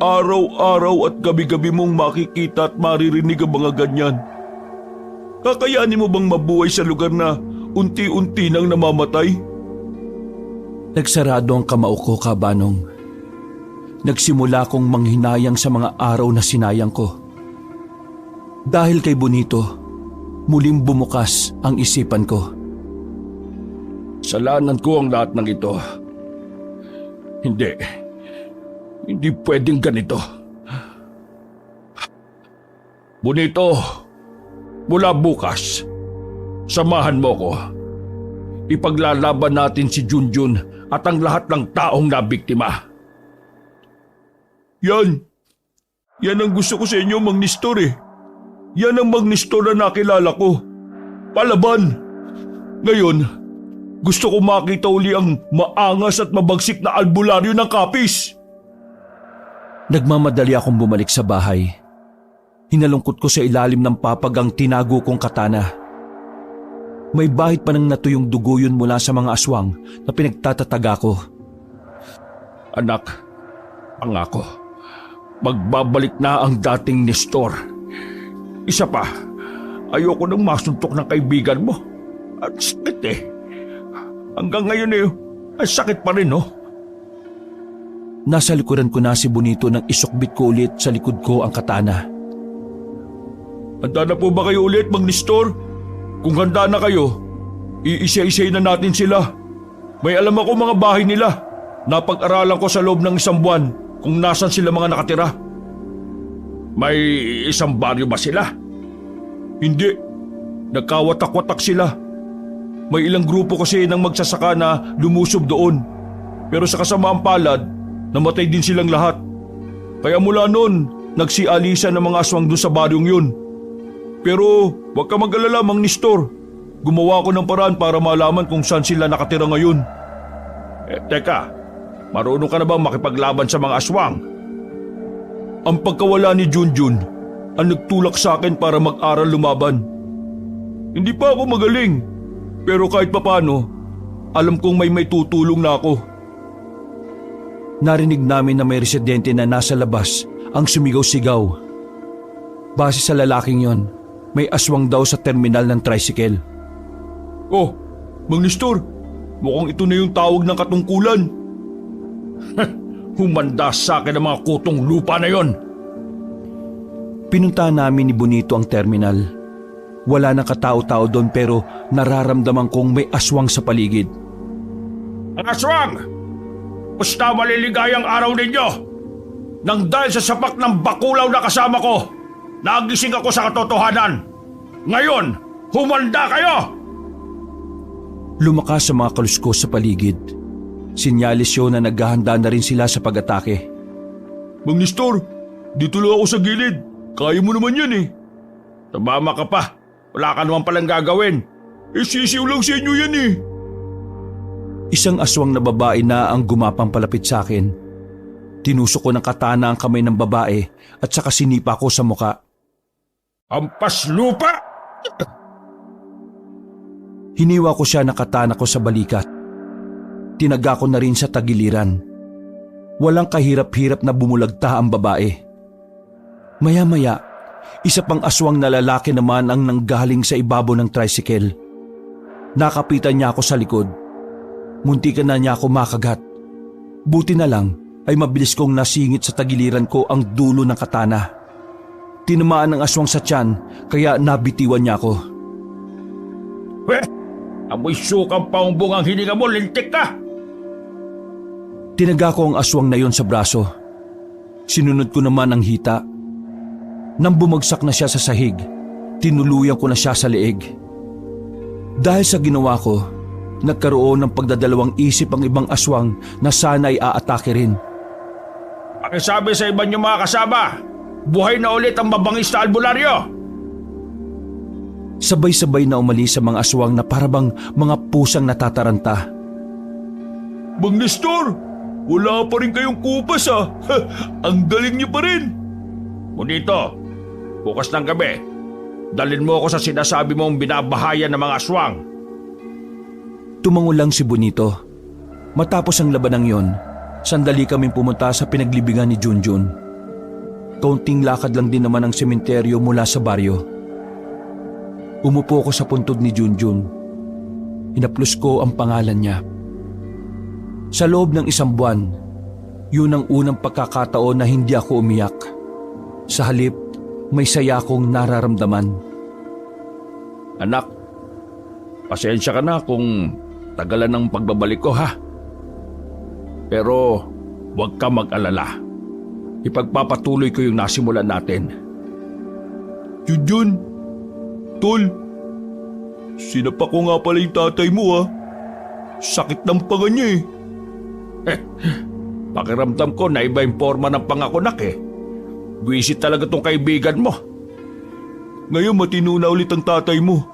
araw-araw at gabi-gabi mong makikita at maririnig ang mga ganyan. Kakayanin mo bang mabuhay sa lugar na unti-unti nang namamatay? Nagsarado ang kamao ko, Kabanong. Nagsimula kong manghinayang sa mga araw na sinayang ko. Dahil kay Bonito, muling bumukas ang isipan ko. Salanan ko ang lahat ng ito. Hindi pwedeng ganito. Bonito, mula bukas, samahan mo ko. Ipaglalaban natin si Junjun at ang lahat ng taong nabiktima. Yan ang gusto ko sa inyo, Mang Nestor eh. Yan ang Mang Nestor na nakilala ko. Palaban! Ngayon, gusto ko makita uli ang maangas at mabagsik na albularyo ng Kapis. Nagmamadali akong bumalik sa bahay. Hinalungkot ko sa ilalim ng papag ang tinago kong katana. May bahid pa nang natuyong dugo yun mula sa mga aswang na pinagtatataga ko. Anak, pangako, magbabalik na ang dating Nestor. Isa pa, ayoko nang masuntok ng kaibigan mo. At sakit eh. Hanggang ngayon eh, ang sakit pa rin, no? Nasa likuran ko na si Bonito nang isukbit ko ulit sa likod ko ang katana. Handa na po ba kayo ulit, Mang Nestor? Kung handa na kayo, iisa-isay na natin sila. May alam ako mga bahay nila. Napag-aralan ko sa loob ng isang buwan kung nasan sila mga nakatira. May isang baryo ba sila? Hindi. Nagkawatak-watak sila. May ilang grupo kasi ng magsasaka na lumusob doon. Pero sa kasamaang palad, namatay din silang lahat. Kaya mula noon, nagsialisan ng mga aswang doon sa baryong yun. Pero huwag ka mag-alala, Mang Nestor. Gumawa ko ng paraan para malaman kung saan sila nakatira ngayon. Teka, marunong ka na bang makipaglaban sa mga aswang? Ang pagkawala ni Junjun ang nagtulak sa akin para mag-aral lumaban. Hindi pa ako magaling, pero kahit papano, alam kong may tutulong na ako. Narinig namin na may residente na nasa labas ang sumigaw-sigaw. Base sa lalaking yon, may aswang daw sa terminal ng tricycle. Oh, Mang Nestor, mukhang ito na yung tawag ng katungkulan. Humanda sa akin ang mga kutong lupa na yon. Pinuntahan namin ni Bonito ang terminal. Wala nang katao-tao doon pero nararamdaman kong may aswang sa paligid. Ang aswang! Basta maliligayang araw ninyo! Nang dahil sa sapak ng bakulaw na kasama ko, nagising ako sa katotohanan. Ngayon, humanda kayo! Lumakas sa mga kaluskos sa paligid. Sinyalis yun na naghahanda na rin sila sa pag-atake. Mang Nestor, dito lang ako sa gilid. Kaya mo naman yan eh. Tumama ka pa. Wala ka naman palang gagawin. Sisiw lang sa inyo yan eh. Isang aswang na babae na ang gumapang palapit sa akin. Tinusok ko ng katana ang kamay ng babae at saka sinipa ko sa muka. Ampas lupa! Hiniwa ko siya ng katana ko sa balikat. Tinaga ko na rin sa tagiliran. Walang kahirap-hirap na bumulagta ang babae. Maya-maya, isa pang aswang na lalaki naman ang nanggaling sa ibabaw ng tricycle. Nakapitan niya ako sa likod. Muntikan na niya ako makagat. Buti na lang ay mabilis kong nasingit sa tagiliran ko ang dulo ng katana. Tinamaan ng aswang sa tiyan kaya nabitiwan niya ako. Amoy sukang paumbong ang hininga mo, lintik ka! Tinaga ko ang aswang na yon sa braso. Sinunod ko naman ang hita. Nang bumagsak na siya sa sahig, tinuluyan ko na siya sa leeg. Dahil sa ginawa ko, nagkaroon ng pagdadalawang isip ang ibang aswang na sana ay aatake rin. Pakisabi sa iba niyong mga kasama, buhay na ulit ang mabangis na albularyo! Sabay-sabay na umalis sa mga aswang na parabang mga pusang natataranta. Mang Nestor, wala pa rin kayong kupas ah. Ang galing niyo pa rin. Bonito, bukas ng gabi, dalhin mo ako sa sinasabi mong binabahayan ng mga aswang. Tumango lang si Bonito. Matapos ang labanang yon, sandali kaming pumunta sa pinaglibingan ni Junjun. Kaunting lakad lang din naman ang sementeryo mula sa baryo. Umupo ko sa puntod ni Junjun. Inaplos ko ang pangalan niya. Sa loob ng 1 buwan, yun ang unang pagkakataon na hindi ako umiyak. Sa halip, may saya akong nararamdaman. Anak, pasensya ka na kung tagalan ng pagbabalik ko ha. Pero huwag ka mag-alala. Ipagpapatuloy ko yung nasimulan natin. Junjun, Tol, sinapak ko nga pala yung tatay mo ah. Sakit ng panga niya eh. Pakiramdam ko na iba yung forma ng pangakunak eh. Buwisit talaga tong kaibigan mo. Ngayon matino na ulit ang tatay mo.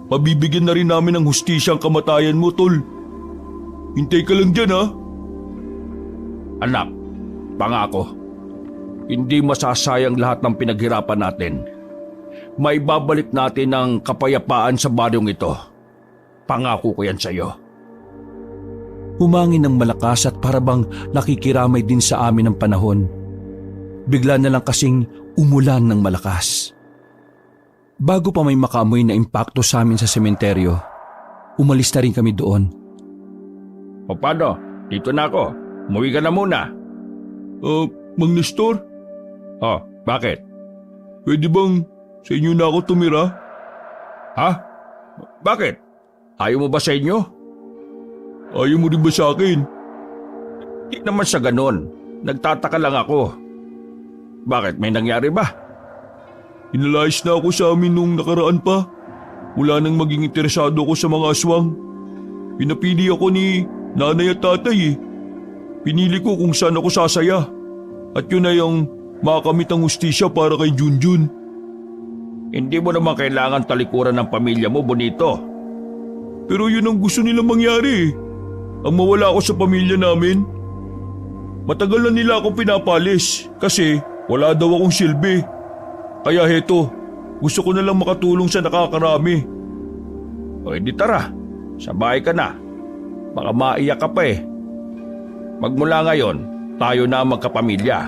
Mabibigyan na rin namin ng hustisya ang kamatayan mo, Tol. Hintay ka lang dyan, ha? Anak, pangako, hindi masasayang lahat ng pinaghirapan natin. Maibabalik natin ang kapayapaan sa baryong ito. Pangako ko yan sa iyo. Humangin ng malakas at parabang nakikiramay din sa amin ang panahon. Bigla na lang kasing umulan ng malakas. Bago pa may makaamoy na impakto sa amin sa sementeryo, umalis na rin kami doon. O paano? Dito na ako. Umuwi ka na muna. Mang Nestor, Oh, bakit? pwede bang sa inyo na ako tumira? Ha? Bakit? Ayaw mo ba sa inyo? Ayaw mo rin ba sa akin? Di naman sa ganon. Nagtataka lang ako. Bakit? May nangyari ba? Inalayas na ako sa amin nung nakaraan pa. Wala nang maging interesado ako sa mga aswang. Pinapili ako ni nanay at tatay eh. Pinili ko kung saan ako sasaya. At yun ay ang makamit ang hustisya para kay Junjun. Hindi mo naman kailangan talikuran ng pamilya mo, Bonito. Pero yun ang gusto nilang mangyari eh. Ang mawala ako sa pamilya namin. Matagal na nila ako pinapalis kasi wala daw akong silbi. Kaya heto, gusto ko na lang makatulong sa nakakarami. O edi tara, sa bahay ka na. Baka maiyak ka pa eh. Magmula ngayon, tayo na ang magkapamilya.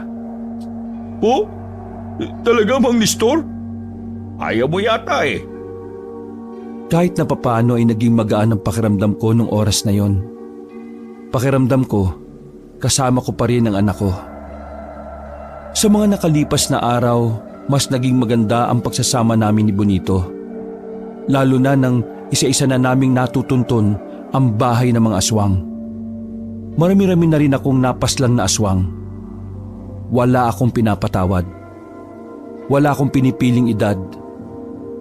Po? Talaga, Mang Nestor? Ayaw mo yata eh. Kahit na papaano ay naging magaan ang pakiramdam ko nung oras na yon. Pakiramdam ko, kasama ko pa rin ang anak ko. Sa mga nakalipas na araw, mas naging maganda ang pagsasama namin ni Bonito. Lalo na nang isa-isa na naming natutuntun ang bahay ng mga aswang. Marami-rami na rin akong napaslang na aswang. Wala akong pinapatawad. Wala akong pinipiling edad.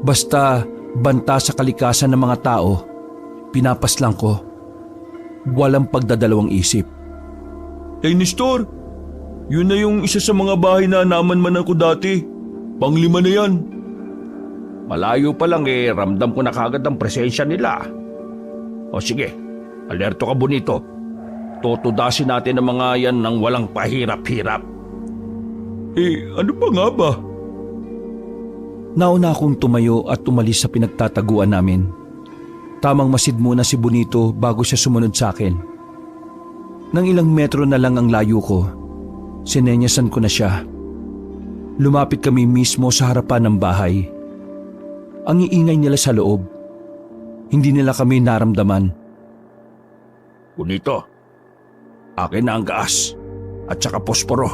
Basta banta sa kalikasan ng mga tao, pinapaslang ko. Walang pagdadalawang isip. Hey Nestor, yun na yung isa sa mga bahay na naman ko dati. Pang-5 na yan. Malayo pa lang eh, ramdam ko na kagad ang presensya nila. O sige, alerto ka, Bonito. Tutudasin natin ang mga yan ng walang pahirap-hirap. Ano pa nga ba? Nauna akong tumayo at umalis sa pinagtataguan namin. Tamang masid muna si Bonito bago siya sumunod sa akin. Nang ilang metro na lang ang layo ko, sinenyasan ko na siya. Lumapit kami mismo sa harapan ng bahay. Ang iingay nila sa loob. Hindi nila kami naramdaman. Bonito, akin na ang gas at saka posporo.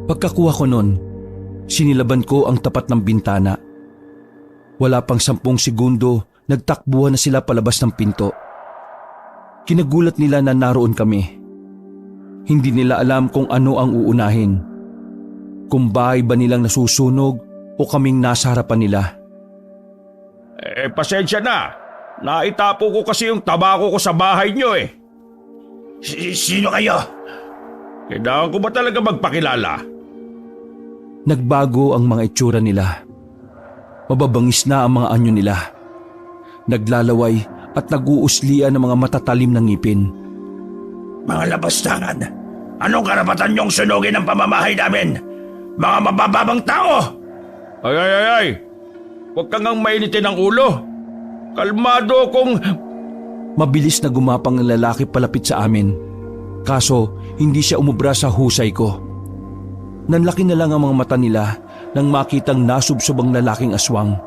Pagkakuha ko nun, sinilaban ko ang tapat ng bintana. Wala pang 10 segundo, nagtakbuhan na sila palabas ng pinto. Kinagulat nila na naroon kami. Hindi nila alam kung ano ang uunahin. Kung bahay ba nilang nasusunog o kaming nasa harapan nila. Pasensya na. Naitapo ko kasi yung tabako ko sa bahay nyo eh. Sino kayo? Kailangan ko ba talaga magpakilala? Nagbago ang mga itsura nila. Mababangis na ang mga anyo nila. Naglalaway at nag-uuslian ng mga matatalim na ngipin. Mga labastangan, anong karapatan niyong sunugin ang pamamahay namin? Mga mabababang tao! Ay! Huwag kang ngang mainitin ang ulo. Kalmado kung... Mabilis na gumapang ang lalaki palapit sa amin. Kaso hindi siya umubra sa husay ko. Nanlaki na lang ang mga mata nila nang makitang nasubsob ang lalaking aswang.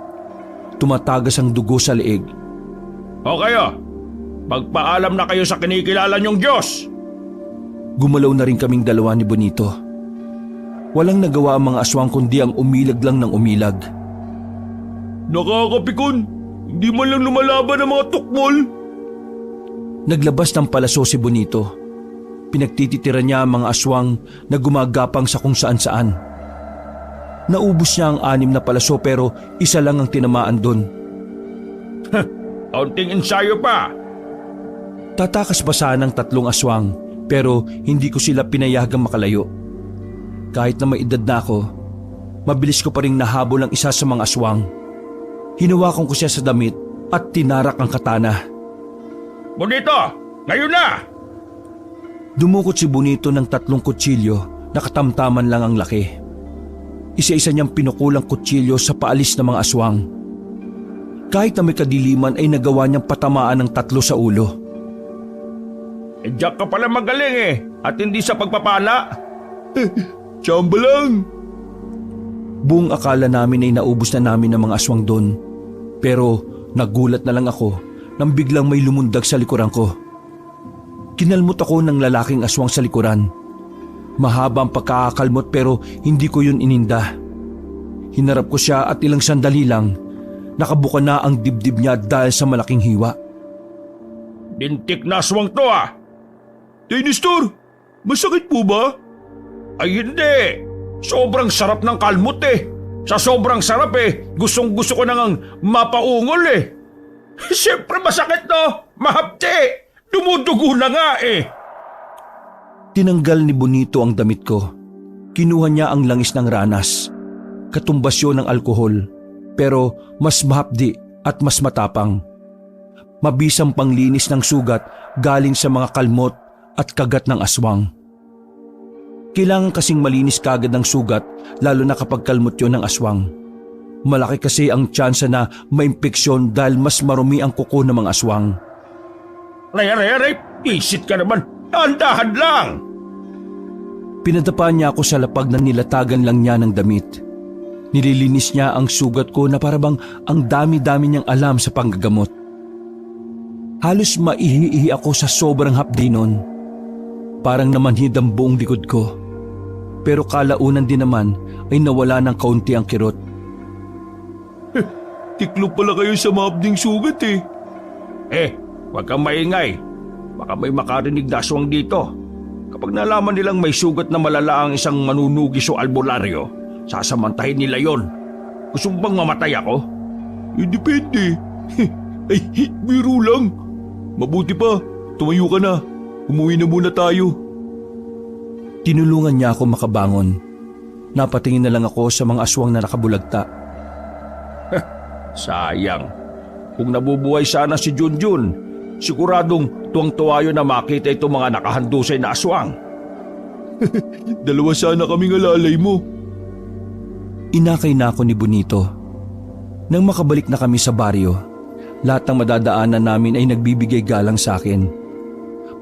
Tumatagas ang dugo sa leeg. O kayo, magpaalam na kayo sa kinikilala niyong Diyos. Gumalaw na rin kaming dalawa ni Bonito. Walang nagawa ang mga aswang kundi ang umilag lang ng umilag. Nakakapikon, hindi man lang lumalaban ang mga tukmol. Naglabas ng palaso si Bonito. Pinagtititiran niya ang mga aswang na gumagapang sa kung saan-saan. Naubos niya ang 6 na palaso pero isa lang ang tinamaan doon. Kaunting ensayo pa. Tatakas pa sana ng 3 aswang pero hindi ko sila pinayagang makalayo. Kahit na may edad na ako, mabilis ko pa rin nahabol ang isa sa mga aswang. Hinawakan ko siya sa damit at tinarak ang katana. Bonito, ngayon na! Dumukot si Bonito ng 3 kutsilyo na katamtaman lang ang laki. Isa-isa niyang pinukulang kutsilyo sa paalis ng mga aswang. Kahit na may kadiliman ay nagawa niyang patamaan ng 3 sa ulo. Diyak ka pala magaling eh, at hindi sa pagpapala. Tsamba lang. Buong akala namin ay naubos na namin ang mga aswang doon. Pero nagulat na lang ako nang biglang may lumundag sa likuran ko. Kinalmot ako ng lalaking aswang sa likuran. Mahaba ang pagkakakalmot pero hindi ko yun ininda. Hinarap ko siya at ilang sandali lang, nakabuka na ang dibdib niya dahil sa malaking hiwa. Lintik na aswang to ah! Nestor, masakit po ba? Ay hindi! Sobrang sarap ng kalmot eh! Sa sobrang sarap eh, gustong-gusto ko nang mapaungol eh! Siyempre masakit no! Mahapti! Dumudugo na nga eh! Tinanggal ni Bonito ang damit ko. Kinuha niya ang langis ng ranas. Katumbas yun ng alkohol, pero mas mahapdi at mas matapang. Mabisang panglinis ng sugat galing sa mga kalmot at kagat ng aswang. Kailangan kasing malinis kagad ng sugat lalo na kapag kalmot yun ng aswang. Malaki kasi ang tsansa na maimpeksyon dahil mas marumi ang kuko ng mga aswang. Aray! Isit ka naman! Dahan-dahan lang! Pinadapa niya ako sa lapag na nilatagan lang niya ng damit. Nililinis niya ang sugat ko na parabang ang dami-dami niyang alam sa panggagamot. Halos maihi-ihi ako sa sobrang hapdi nun. Parang namanhid ang buong likod ko. Pero kalaunan din naman ay nawala ng kaunti ang kirot. Tiklo pala kayo sa maabding sugat eh. Huwag kang maingay. Baka may makarinig na aswang dito. Kapag nalaman nilang may sugat na malala ang isang manunugis o albularyo, sasamantahin nila yon. Gusto mo bang mamatay ako? Depende. Ay, biro lang. Mabuti pa, tumayo ka na. Umuwi na muna tayo. Tinulungan niya ako makabangon. Napatingin na lang ako sa mga aswang na nakabulagta. Sayang. Kung nabubuhay sana si Junjun, siguradong tuwang-tuwa yun na makita itong mga nakahandusay na aswang. Dalawa sana kaming alalay mo. Inakay na ako ni Bonito. Nang makabalik na kami sa baryo, lahat ng madadaanan namin ay nagbibigay galang sa akin.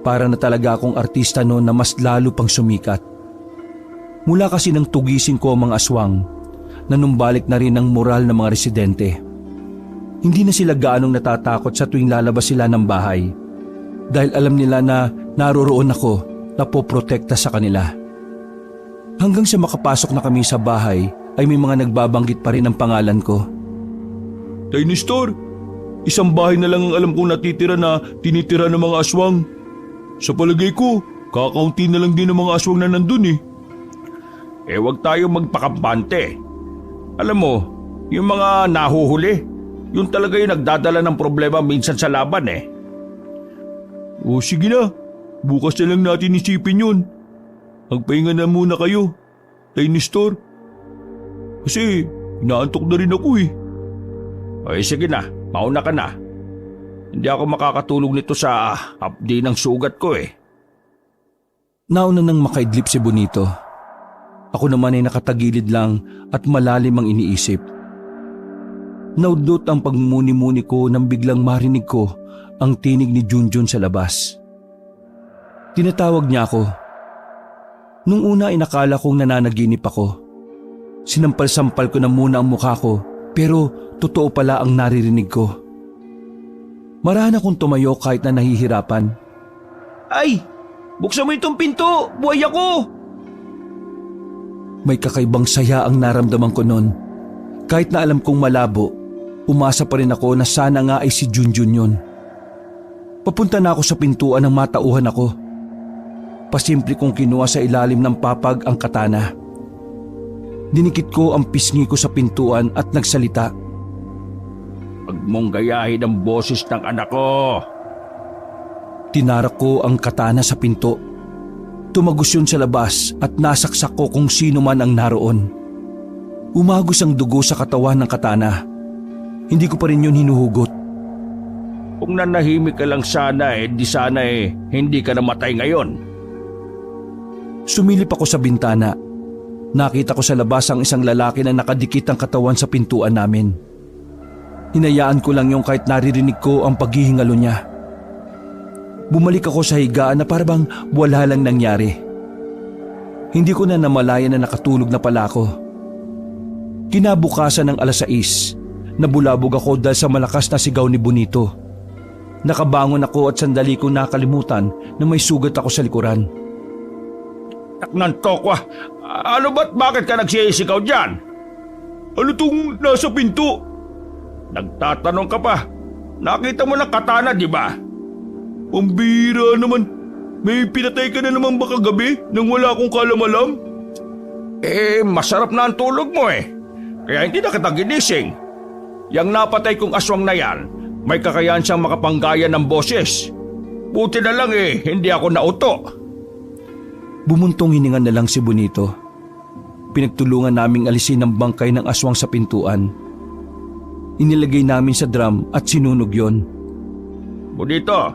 Para na talaga akong artista noon na mas lalo pang sumikat. Mula kasi nang tugisin ko ang mga aswang, nanumbalik na rin ang moral ng mga residente. Hindi na sila gaanong natatakot sa tuwing lalabas sila ng bahay dahil alam nila na naroroon ako na poprotekta sa kanila. Hanggang sa makapasok na kami sa bahay ay may mga nagbabanggit pa rin ang pangalan ko. Tay Nestor, isang bahay na lang ang alam kong natitira na tinitira ng mga aswang. Sa palagay ko, kakaunti na lang din ng mga aswang na nandun eh. Huwag tayo magpakampante. Alam mo, yung mga nahuhuli, yun talaga yung nagdadala ng problema minsan sa laban eh. O sige na, bukas na lang natin isipin yun. Magpahinga na muna kayo, Tay Nestor. Kasi inaantok na rin ako eh. Ay sige na, mauna ka na. Hindi ako makakatulog nito sa hapdi ng sugat ko eh. Nauna nang makaidlip si Bonito. Ako naman ay nakatagilid lang at malalim ang iniisip. Naudot ang pagmumuni-muni ko nang biglang marinig ko ang tinig ni Junjun sa labas. Tinatawag niya ako. Nung una inakala kong nananaginip ako. Sinampal-sampal ko na muna ang mukha ko pero totoo pala ang naririnig ko. Marahan akong tumayo kahit na nahihirapan. Ay! Buksan mo itong pinto! Buhay ako! May kakaibang saya ang naramdaman ko noon. Kahit na alam kong malabo, umasa pa rin ako na sana nga ay si Junjun yun. Papunta na ako sa pintuan nang matauhan ako. Pasimple kong kinuha sa ilalim ng papag ang katana. Dinikit ko ang pisngi ko sa pintuan at nagsalita. Huwag mong gayahin ang boses ng anak ko. Tinarak ko ang katana sa pinto. Tumagos yun sa labas at nasaksak ko kung sino man ang naroon. Umagos ang dugo sa katawan ng katana. Hindi ko pa rin yun hinuhugot. Kung nanahimik ka lang sana di sana hindi ka namatay ngayon. Sumilip ako sa bintana. Nakita ko sa labas ang isang lalaki na nakadikit ang katawan sa pintuan namin. Hinayaan ko lang yung kahit naririnig ko ang paghihingalo niya. Bumalik ako sa higaan na parang wala lang nangyari. Hindi ko na namalayan na nakatulog na pala ako. Kinabukasan ng 6:00, nabulabog ako dahil sa malakas na sigaw ni Bonito. Nakabangon ako at sandali ko nakalimutan na may sugat ako sa likuran. Nantok ka. Ano ba't bakit ka nagsisigaw dyan? Ano tong nasa pinto? Nagtatanong ka pa. Nakita mo ng katana di ba? Pambihira naman. May pinatay ka na naman baka gabi nang wala akong kalamalam? Masarap na ang tulog mo eh. Kaya hindi na kita ginising. Yang napatay kong aswang na yan, may kakayahan siyang makapanggaya ng boses. Buti na lang hindi ako nauto. Bumuntong hininga na lang si Bonito. Pinagtulungan naming alisin ang bangkay ng aswang sa pintuan. Inilagay namin sa drum at sinunog yon. Bonito,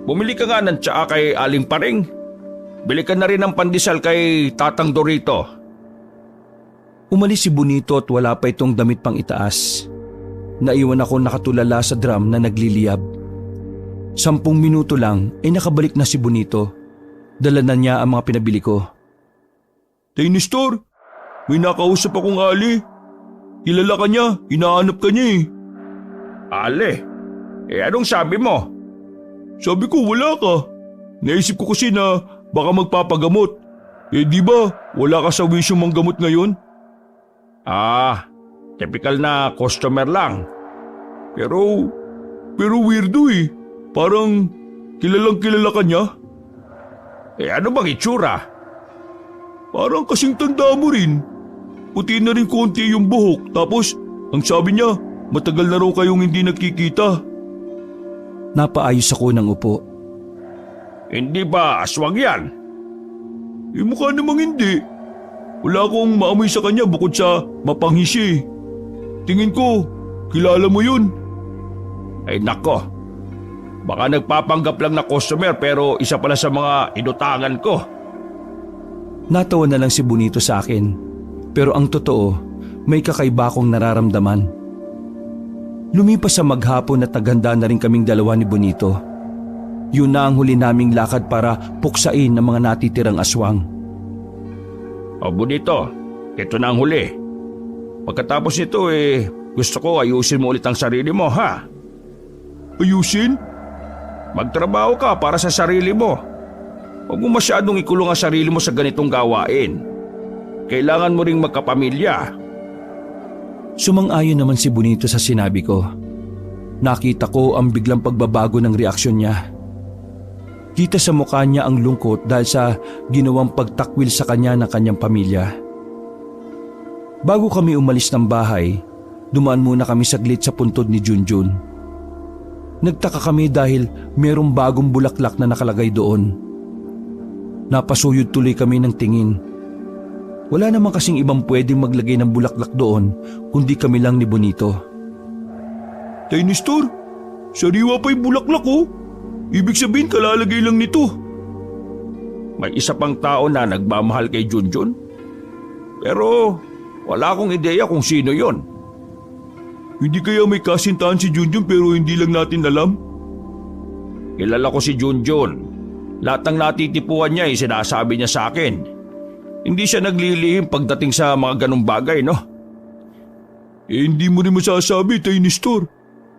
bumili ka nga ng tsaa kay Aling Paring. Bili ka na rin ng pandesal kay Tatang Dorito. Umalis si Bonito at wala pa itong damit pang itaas. Naiwan ako nakatulala sa drum na nagliliyab. 10 minuto lang ay nakabalik na si Bonito. Dala na niya ang mga pinabili ko. Tay Nestor, may nakausap akong Ali. Kilala ka niya, hinahanap ka niya eh. Ale, anong sabi mo? Sabi ko wala ka. Naisip ko kasi na baka magpapagamot. Di ba wala ka sa wisyong manggamot ngayon? Typical na customer lang. Pero weirdo eh. Parang kilalang kilala ka niya. Ano bang itsura? Parang kasing tanda mo rin. Puti na rin konti yung buhok. Tapos ang sabi niya, matagal na raw kayong hindi nagkikita. Napaayos ako ng upo. Hindi ba aswang yan? Mukha namang hindi. Wala akong maamoy sa kanya bukod sa mapanghis eh. Tingin ko, kilala mo yun. Ay nako, baka nagpapanggap lang na customer pero isa pala sa mga inutangan ko. Natawa na lang si Bonito sa akin. Pero ang totoo, may kakaiba akong nararamdaman. Lumipas sa maghapon at naghanda na rin kaming dalawa ni Bonito. Yun na ang huli naming lakad para puksain ang mga natitirang aswang. O Bonito, ito na ang huli. Pagkatapos nito gusto ko ayusin mo ulit ang sarili mo, ha? Ayusin? Magtrabaho ka para sa sarili mo. Huwag mo masyadong ikulong ang sarili mo sa ganitong gawain. Kailangan mo ring magkapamilya. Sumang-ayon naman si Bonito sa sinabi ko. Nakita ko ang biglang pagbabago ng reaksyon niya. Kita sa mukha niya ang lungkot dahil sa ginawang pagtakwil sa kanya ng kanyang pamilya. Bago kami umalis ng bahay, dumaan muna kami saglit sa puntod ni Junjun. Nagtaka kami dahil merong bagong bulaklak na nakalagay doon. Napasuyod tuloy kami ng tingin. Wala naman kasing ibang pwedeng maglagay ng bulaklak doon kundi kami lang ni Bonito. Tay Nestor, sariwa pa yung bulaklak oh. Ibig sabihin kalalagay lang nito. May isa pang tao na nagmamahal kay Junjun. Pero wala akong ideya kung sino yon. Hindi kaya may kasintahan si Junjun pero hindi lang natin alam? Kilala ko si Junjun. Lahat ng natitipuan niya sinasabi niya sa akin. Hindi siya naglilihim pagdating sa mga ganong bagay, no? Hindi mo rin masasabi, Tay Nestor.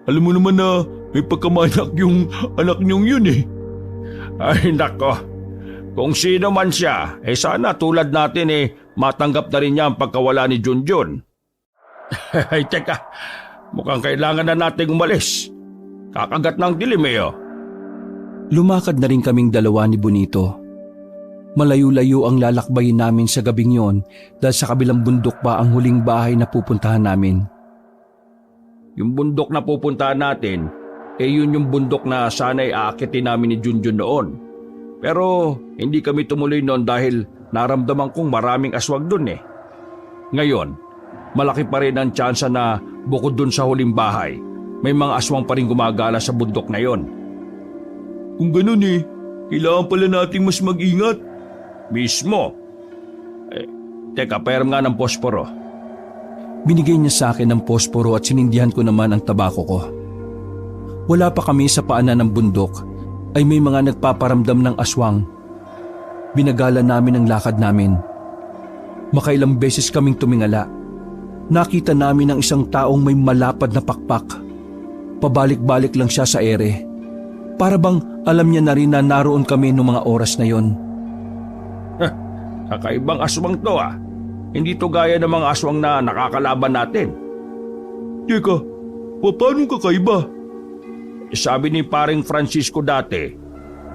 Alam mo naman na may pagkamanak yung anak niyong yun eh. Ay nako, kung sino man siya, sana tulad natin matanggap na rin niya ang pagkawala ni Junjun. Ay teka, mukhang kailangan na nating umalis. Kakagat ng dilim oh. Lumakad na rin kaming dalawa ni Bonito. Malayo-layo ang lalakbayin namin sa gabing yon dahil sa kabilang bundok pa ang huling bahay na pupuntahan namin. Yung bundok na pupuntahan natin, yun yung bundok na sana'y aakitin namin ni Junjun noon. Pero hindi kami tumuloy noon dahil naramdaman kong maraming aswang dun eh. Ngayon, malaki pa rin ang tsansa na bukod dun sa huling bahay, may mga aswang pa rin gumagala sa bundok na yon. Kung ganun kailangan pala nating mas mag-ingat. Mismo. Teka, pairam nga ng posporo. Binigay niya sa akin ng posporo at sinindihan ko naman ang tabako ko. Wala pa kami sa paanan ng bundok ay may mga nagpaparamdam ng aswang. Binagala namin ang lakad namin. Makailang beses kaming tumingala. Nakita namin ang isang taong may malapad na pakpak. Pabalik-balik lang siya sa ere. Para bang alam niya na rin na naroon kami noong mga oras na yon. Kakaibang aswang to Hindi to gaya ng mga aswang na nakakalaban natin. Teka, paano kakaiba? Sabi ni paring Francisco dati,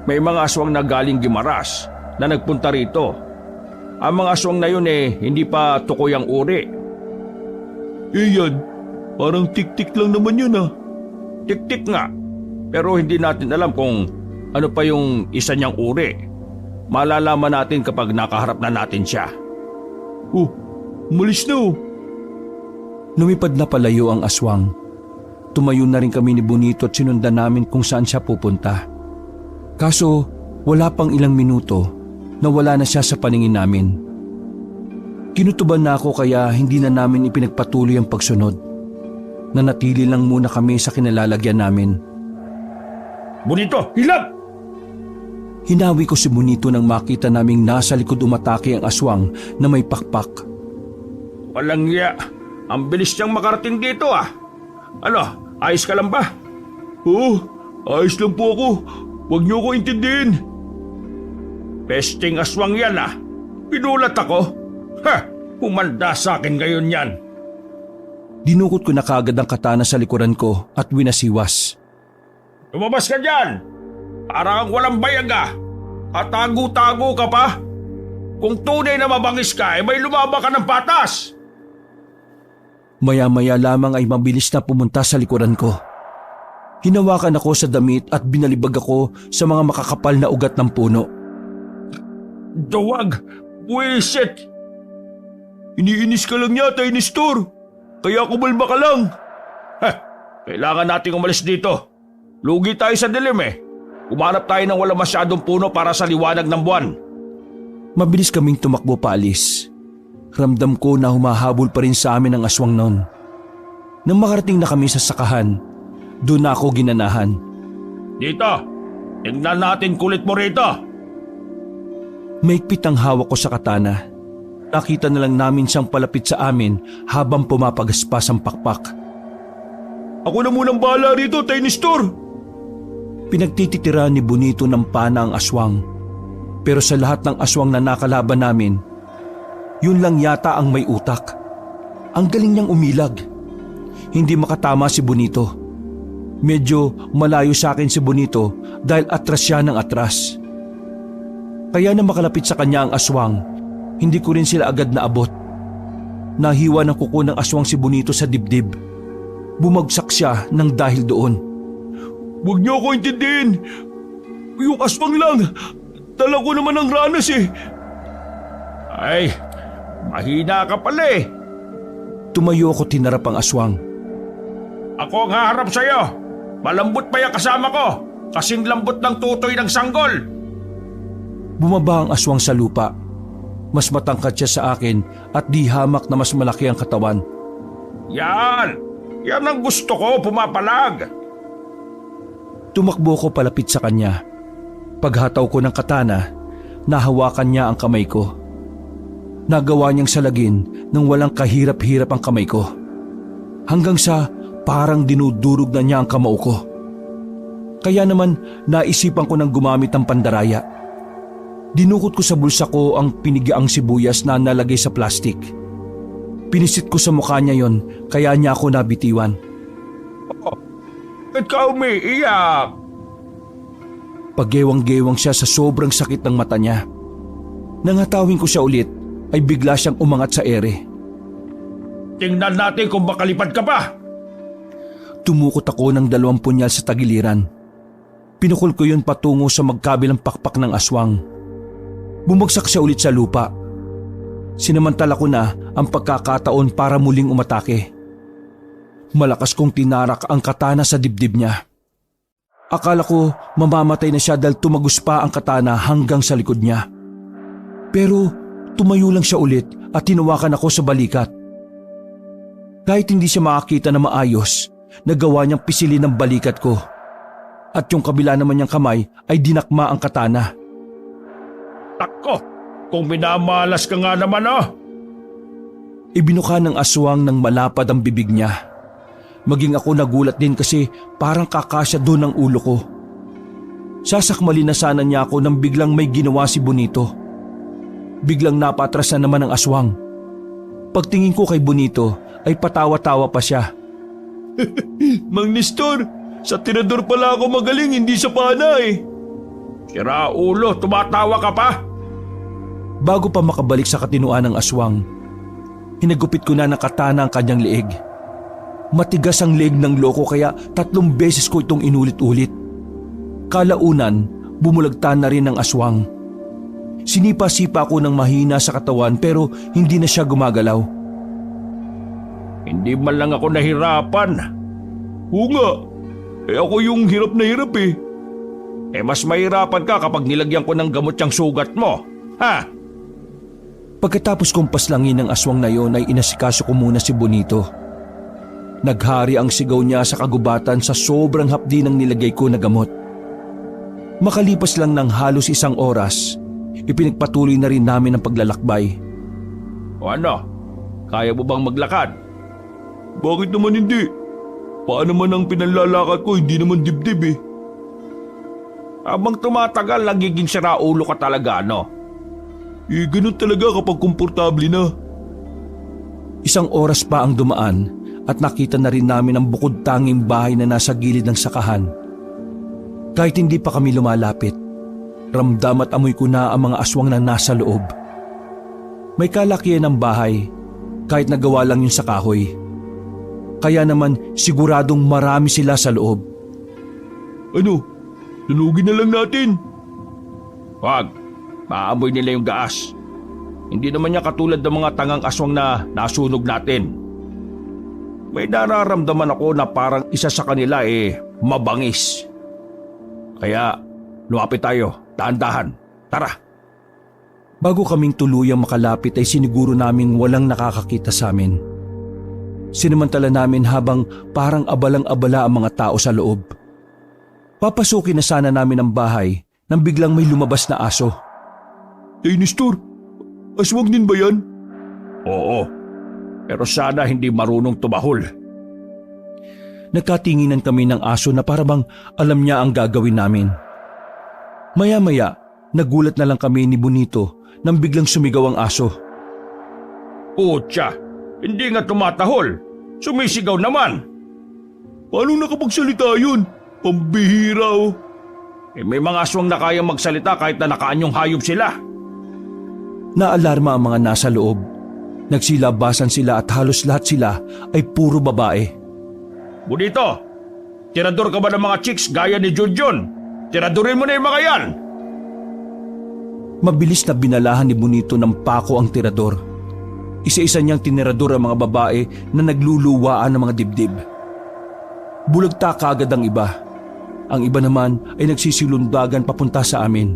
may mga aswang na galing Guimaras na nagpunta rito. Ang mga aswang na yun hindi pa tukoy ang uri. Yan, parang tik-tik lang naman yun Tik-tik nga, pero hindi natin alam kung ano pa yung isa niyang uri. Malalaman natin kapag nakaharap na natin siya. Oh, umalis na Lumipad na palayo ang aswang. Tumayo na rin kami ni Bonito at sinundan namin kung saan siya pupunta. Kaso wala pang ilang minuto na wala na siya sa paningin namin. Kinutuban na ako kaya hindi na namin ipinagpatuloy ang pagsunod. Nanatili lang muna kami sa kinalalagyan namin. Bonito, hilap! Hinawi ko si Bonito nang makita naming nasa likod umatake ang aswang na may pakpak. Walang iya. Ang bilis niyang makarating dito Ano, ayos ka lang ba? Oo, ayos lang po ako. Huwag niyo ko intindihin. Pesting aswang yan Pinulat ako. Humanda sa akin ngayon yan. Dinukot ko na kaagad ang katana sa likuran ko at winasiwas. Lumabas ka dyan! Parang walang bayag Katago-tago ka pa? Kung tunay na mabangis ka, may lumaba ka ng patas! Maya-maya lamang ay mabilis na pumunta sa likuran ko. Hinawakan ako sa damit at binalibag ako sa mga makakapal na ugat ng puno. Duwag! Buwisit! Iniinis ka lang niya, Tay Nestor. Kaya kumalma ka lang. Kailangan nating umalis dito. Lugi tayo sa dilim Umanap tayo ng walang masyadong puno para sa liwanag ng buwan. Mabilis kaming tumakbo paalis. Ramdam ko na humahabol pa rin sa amin ang aswang noon. Nang makarating na kami sa sakahan, doon na ako ginanahan. Dito! Tingnan natin kulit mo rito! Maigpit ang hawak ko sa katana. nakita na lang namin siyang palapit sa amin habang pumapagaspas ang pakpak. Ako na munang bahala rito, Tay Nestor. Pinagtititira ni Bonito ng pana ang aswang. Pero sa lahat ng aswang na nakalaban namin, yun lang yata ang may utak. Ang galing niyang umilag. Hindi makatama si Bonito. Medyo malayo sa akin si Bonito dahil atras siya ng atras. Kaya na makalapit sa kanya ang aswang, hindi ko rin sila agad naabot. Nahiwa ng kuko ng aswang si Bonito sa dibdib. Bumagsak siya ng dahil doon. Huwag niyo ako intindihin. Yung aswang lang. Dala ko naman ang ranas eh. Ay, mahina ka pala eh. Tumayo ako, tinarap ang aswang. Ako ang haharap sa'yo. Malambot pa yung kasama ko. Kasing lambot ng tutoy ng sanggol. Bumaba ang aswang sa lupa. Mas matangkad siya sa akin at di hamak na mas malaki ang katawan. Yan! Yan ang gusto ko, pumapalag. Tumakbo ko palapit sa kanya. Paghataw ko ng katana, nahawakan niya ang kamay ko. Nagawa niyang salagin nang walang kahirap-hirap ang kamay ko. Hanggang sa parang dinudurog na niya ang kamao ko. Kaya naman naisipan ko nang gumamit ng pandaraya. Dinukot ko sa bulsa ko ang pinigiang sibuyas na nalagay sa plastik. Pinisit ko sa mukha niya yon, kaya niya ako nabitiwan. Ba't ka umiiyak? Paggewang-gewang siya sa sobrang sakit ng mata niya. Nangatawin ko siya ulit, ay bigla siyang umangat sa ere. Tingnan natin kung makalipad ka pa. Tumukot ako ng 2 punyal sa tagiliran. Pinukol ko yun patungo sa magkabilang pakpak ng aswang. Bumagsak siya ulit sa lupa. Sinamantala ko na ang pagkakataon para muling umatake. Malakas kong tinarak ang katana sa dibdib niya. Akala ko mamamatay na siya dahil tumagos pa ang katana hanggang sa likod niya. Pero tumayo lang siya ulit at tinawakan ako sa balikat. Kahit hindi siya makakita na maayos, nagawa niyang pisilin ang balikat ko. At yung kabila naman niyang kamay ay dinakma ang katana. Tako, kung minamalas ka nga naman oh. Ibinuka ng aswang ng malapad ang bibig niya. Maging ako nagulat din kasi parang kakasya doon ang ulo ko. Sasakmali na sana niya ako nang biglang may ginawa si Bonito. Biglang napatras na naman ang aswang. Pagtingin ko kay Bonito ay patawa-tawa pa siya. Mang Nestor, sa tirador pala ako magaling, hindi sa pana eh. Sira ulo, tumatawa ka pa? Bago pa makabalik sa katinuan ng aswang, hinagupit ko na ng katana ang kanyang leeg. Matigas ang leeg ng loko kaya 3 beses ko itong inulit-ulit. Kalaunan, bumulagta na rin ang aswang. Sinipa-sipa ko ng mahina sa katawan pero hindi na siya gumagalaw. Hindi man lang ako nahirapan. Oo nga, ako yung hirap na hirap eh. Mas mahirapan ka kapag nilagyan ko ng gamot yung sugat mo. Ha? Pagkatapos kong paslangin ng aswang na yon ay inasikaso ko muna si Bonito. Naghari ang sigaw niya sa kagubatan sa sobrang hapdi ng nilagay ko na gamot. Makalipas lang ng halos 1 oras, ipinagpatuloy na rin namin ang paglalakbay. O ano? Kaya mo bang maglakad? Bakit naman hindi? Paano man ang pinanlalakad ko, hindi naman dibdib eh. Habang tumatagal, nagiging siraulo ka talaga, no? Ganun talaga kapag komportable na. 1 oras pa ang dumaan at nakita na rin namin ang bukod tanging bahay na nasa gilid ng sakahan. Kahit hindi pa kami lumalapit, ramdam at amoy ko na ang mga aswang na nasa loob. May kalakihan ng bahay, kahit nagawa lang yun sa kahoy. Kaya naman siguradong marami sila sa loob. Ano? Sunugin na lang natin. Wag, maamoy nila yung gaas. Hindi naman niya katulad ng mga tangang aswang na nasunog natin. May nararamdaman ako na parang isa sa kanila mabangis. Kaya lumapit tayo, dahan-dahan. Tara. Bago kaming tuluyang makalapit ay siniguro naming walang nakakakita sa amin. Sinamantala namin habang parang abalang-abala ang mga tao sa loob. Papasukin na sana namin ang bahay nang biglang may lumabas na aso. Hey Nestor, aswang din ba yan? Oo, pero sana hindi marunong tumahol. Nagkatinginan kami ng aso na para bang alam niya ang gagawin namin. Maya-maya, nagulat na lang kami ni Bonito nang biglang sumigaw ang aso. Putya, hindi nga tumatahol. Sumisigaw naman. Paano nakapagsalita yun? Pambihira oh. May mga aswang na kayang magsalita kahit na nakaanyong hayop sila. Naalarma ang mga nasa loob. Nagsilabasan sila at halos lahat sila ay puro babae. Bonito, tirador ka ba ng mga chicks gaya ni Junjun? Tiradorin mo na yung mga yan! Mabilis na binalahan ni Bonito ng pako ang tirador. Isa-isa niyang tinirador ang mga babae na nagluluwaan ng mga dibdib. Bulagta kaagad ang iba. Ang iba naman ay nagsisilundagan papunta sa amin.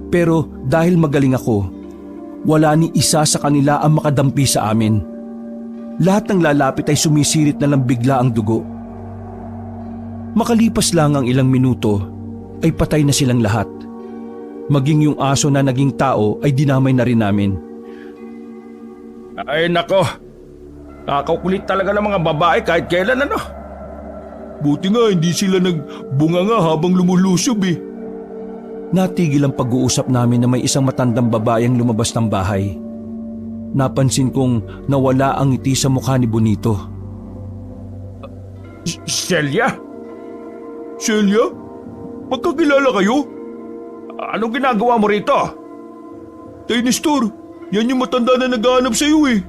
Pero dahil magaling ako, wala ni isa sa kanila ang makadampi sa amin. Lahat ng lalapit ay sumisirit na lang bigla ang dugo. Makalipas lang ang ilang minuto, ay patay na silang lahat. Maging yung aso na naging tao ay dinamay na rin namin. Ay nako, nakakakulit talaga ng mga babae kahit kailan ano. Buti nga hindi sila nagbunga nga habang lumulusob eh. Natigil ang pag-uusap namin na may isang matandang babae ang lumabas ng bahay. Napansin kong nawala ang ngiti sa mukha ni Bonito. Celia? Celia? Magkakilala kayo? Anong ginagawa mo rito? Tay Nestor, yan yung matanda na naghahanap sa'yo eh.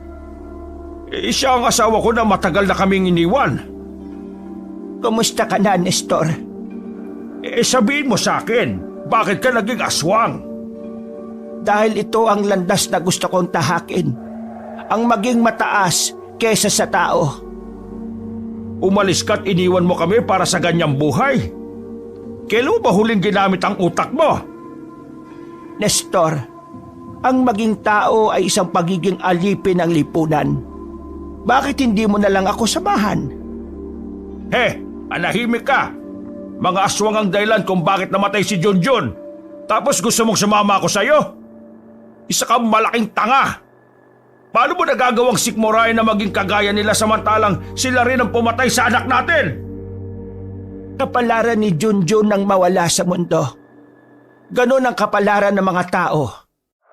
Siya ang asawa ko na matagal na kaming iniwan. Kumusta ka na, Nestor? Sabihin mo sa akin, bakit ka naging aswang? Dahil ito ang landas na gusto kong tahakin. Ang maging mataas kesa sa tao. Umalis ka't iniwan mo kami para sa ganyang buhay. Kailan mo ba huling ginamit ang utak mo? Nestor, ang maging tao ay isang pagiging alipin ng lipunan. Bakit hindi mo na lang ako samahan? Manahimik ka! Mga aswang ang dahilan kung bakit namatay si Junjun. Tapos gusto mong sumama ako sa'yo? Isa kang malaking tanga! Paano mo nagagawang sikmurahin na maging kagaya nila samantalang sila rin ang pumatay sa anak natin? Kapalaran ni Junjun nang mawala sa mundo. Ganon ang kapalaran ng mga tao.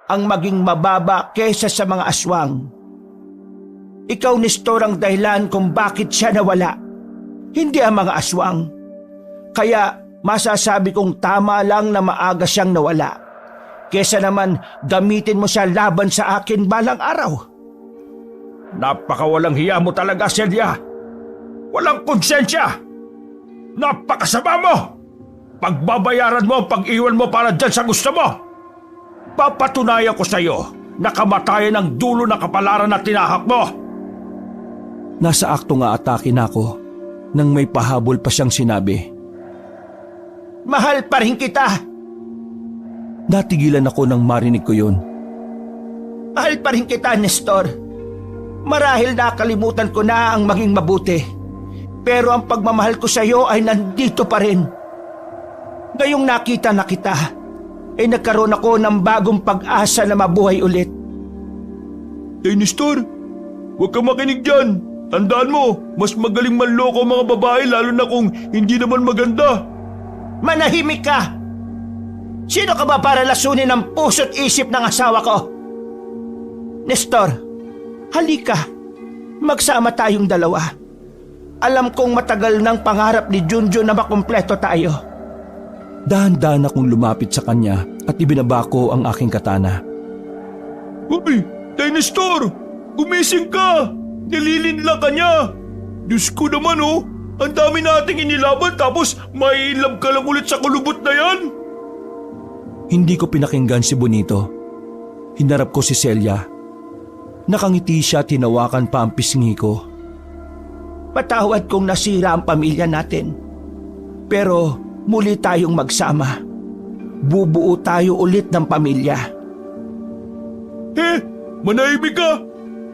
Ang maging mababa kesa sa mga aswang. Ikaw, Nestor, ang dahilan kung bakit siya nawala. Hindi ang mga aswang. Kaya masasabi kong tama lang na maaga siyang nawala. Kesa naman gamitin mo siya laban sa akin balang araw. Napakawalang hiya mo talaga, Celia. Walang konsensya. Napakasama mo. Pagbabayaran mo ang pag-iwan mo para dyan sa gusto mo. Papatunayan ko sa iyo na kamatayan ang dulo ng kapalaran na tinahak mo. Nasa akto nga atake na ako nang may pahabol pa siyang sinabi. Mahal pa rin kita. Natigilan ako nang marinig ko yun. Mahal pa rin kita, Nestor. Marahil nakalimutan ko na ang maging mabuti. Pero ang pagmamahal ko sa iyo ay nandito pa rin. Ngayong nakita na kita, ay nagkaroon ako ng bagong pag-asa na mabuhay ulit. Tay Nestor, huwag kang makinig dyan. Tandaan mo, mas magaling manloko ang mga babae lalo na kung hindi naman maganda. Manahimik ka! Sino ka ba para lasunin ang puso't isip ng asawa ko? Nestor, halika. Magsama tayong dalawa. Alam kong matagal ng pangarap ni Junjun na makumpleto tayo. Dahan-dahan akong lumapit sa kanya at ibinaba ko ang aking katana. Uy, Tay Nestor! Gumising ka! Nililinla ka niya! Diyos ko naman oh! Ang dami nating inilaban tapos maiilab ka lang ulit sa kulubot na yan! Hindi ko pinakinggan si Bonito. Hinarap ko si Celia. Nakangiti siya, tinawakan pa ang pisngi ko. Patawad kong nasira ang pamilya natin. Pero muli tayong magsama. Bubuo tayo ulit ng pamilya. Manahimik ka!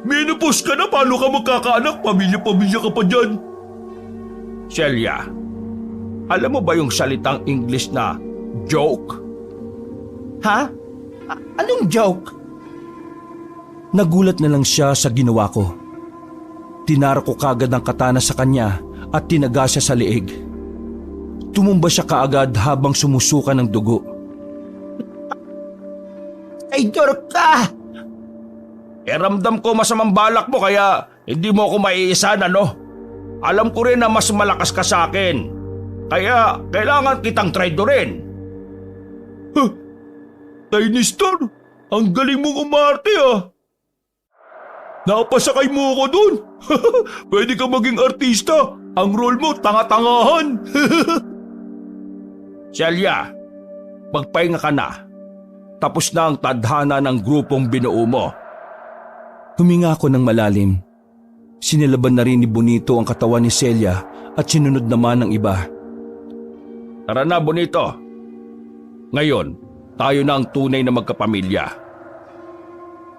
Menopause ka na, paano ka magkakaanak? Pamilya-pamilya ka pa dyan. Celia, alam mo ba yung salitang English na joke? Ha? Anong joke? Nagulat na lang siya sa ginawa ko. Tinara ko kagad ang katana sa kanya at tinaga siya sa liig. Tumumba siya kaagad habang sumusuka ng dugo. Traitor ka! Ramdam ko masamang balak mo kaya hindi mo ako maiisan, ano? Alam ko rin na mas malakas ka sa akin. Kaya kailangan kitang traidorin. Tay Nestor, ang galing mong umarte ah. Napasakay mo ako dun. Pwede ka maging artista. Ang role mo, tanga-tangahan. Celia, magpahinga ka na. Tapos na ang tadhana ng grupong binuo mo. Huminga ako ng malalim. Sinilaban na rin ni Bonito ang katawan ni Celia at sinunod naman ng iba. Tara na, Bonito. Ngayon, tayo na ang tunay na magkapamilya.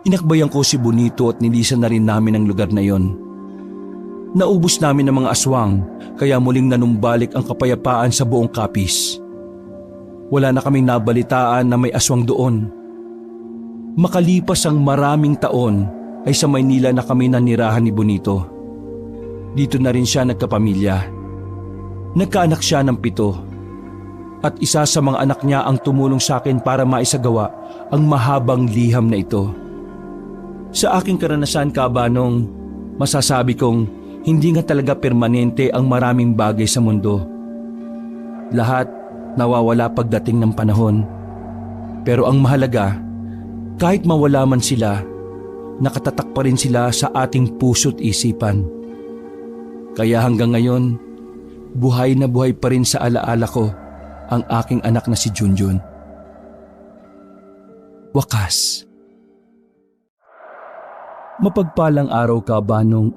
Inakbayan ko si Bonito at nilisan na rin namin ang lugar na yon. Naubos namin ang mga aswang kaya muling nanumbalik ang kapayapaan sa buong Capiz. Wala na kaming nabalitaan na may aswang doon. Makalipas ang maraming taon ay sa Maynila na kami nanirahan ni Bonito. Dito na rin siya nagkapamilya. Nagkaanak siya ng 7 at isa sa mga anak niya ang tumulong sa akin para maisagawa ang mahabang liham na ito. Sa aking karanasan, Kabanong, masasabi kong hindi nga talaga permanente ang maraming bagay sa mundo. Lahat nawawala pagdating ng panahon. Pero ang mahalaga, kahit mawala man sila, nakatatak pa rin sila sa ating puso't isipan. Kaya hanggang ngayon, buhay na buhay pa rin sa alaala ko ang aking anak na si Junjun. Wakas. Mapagpalang araw, Kabanong.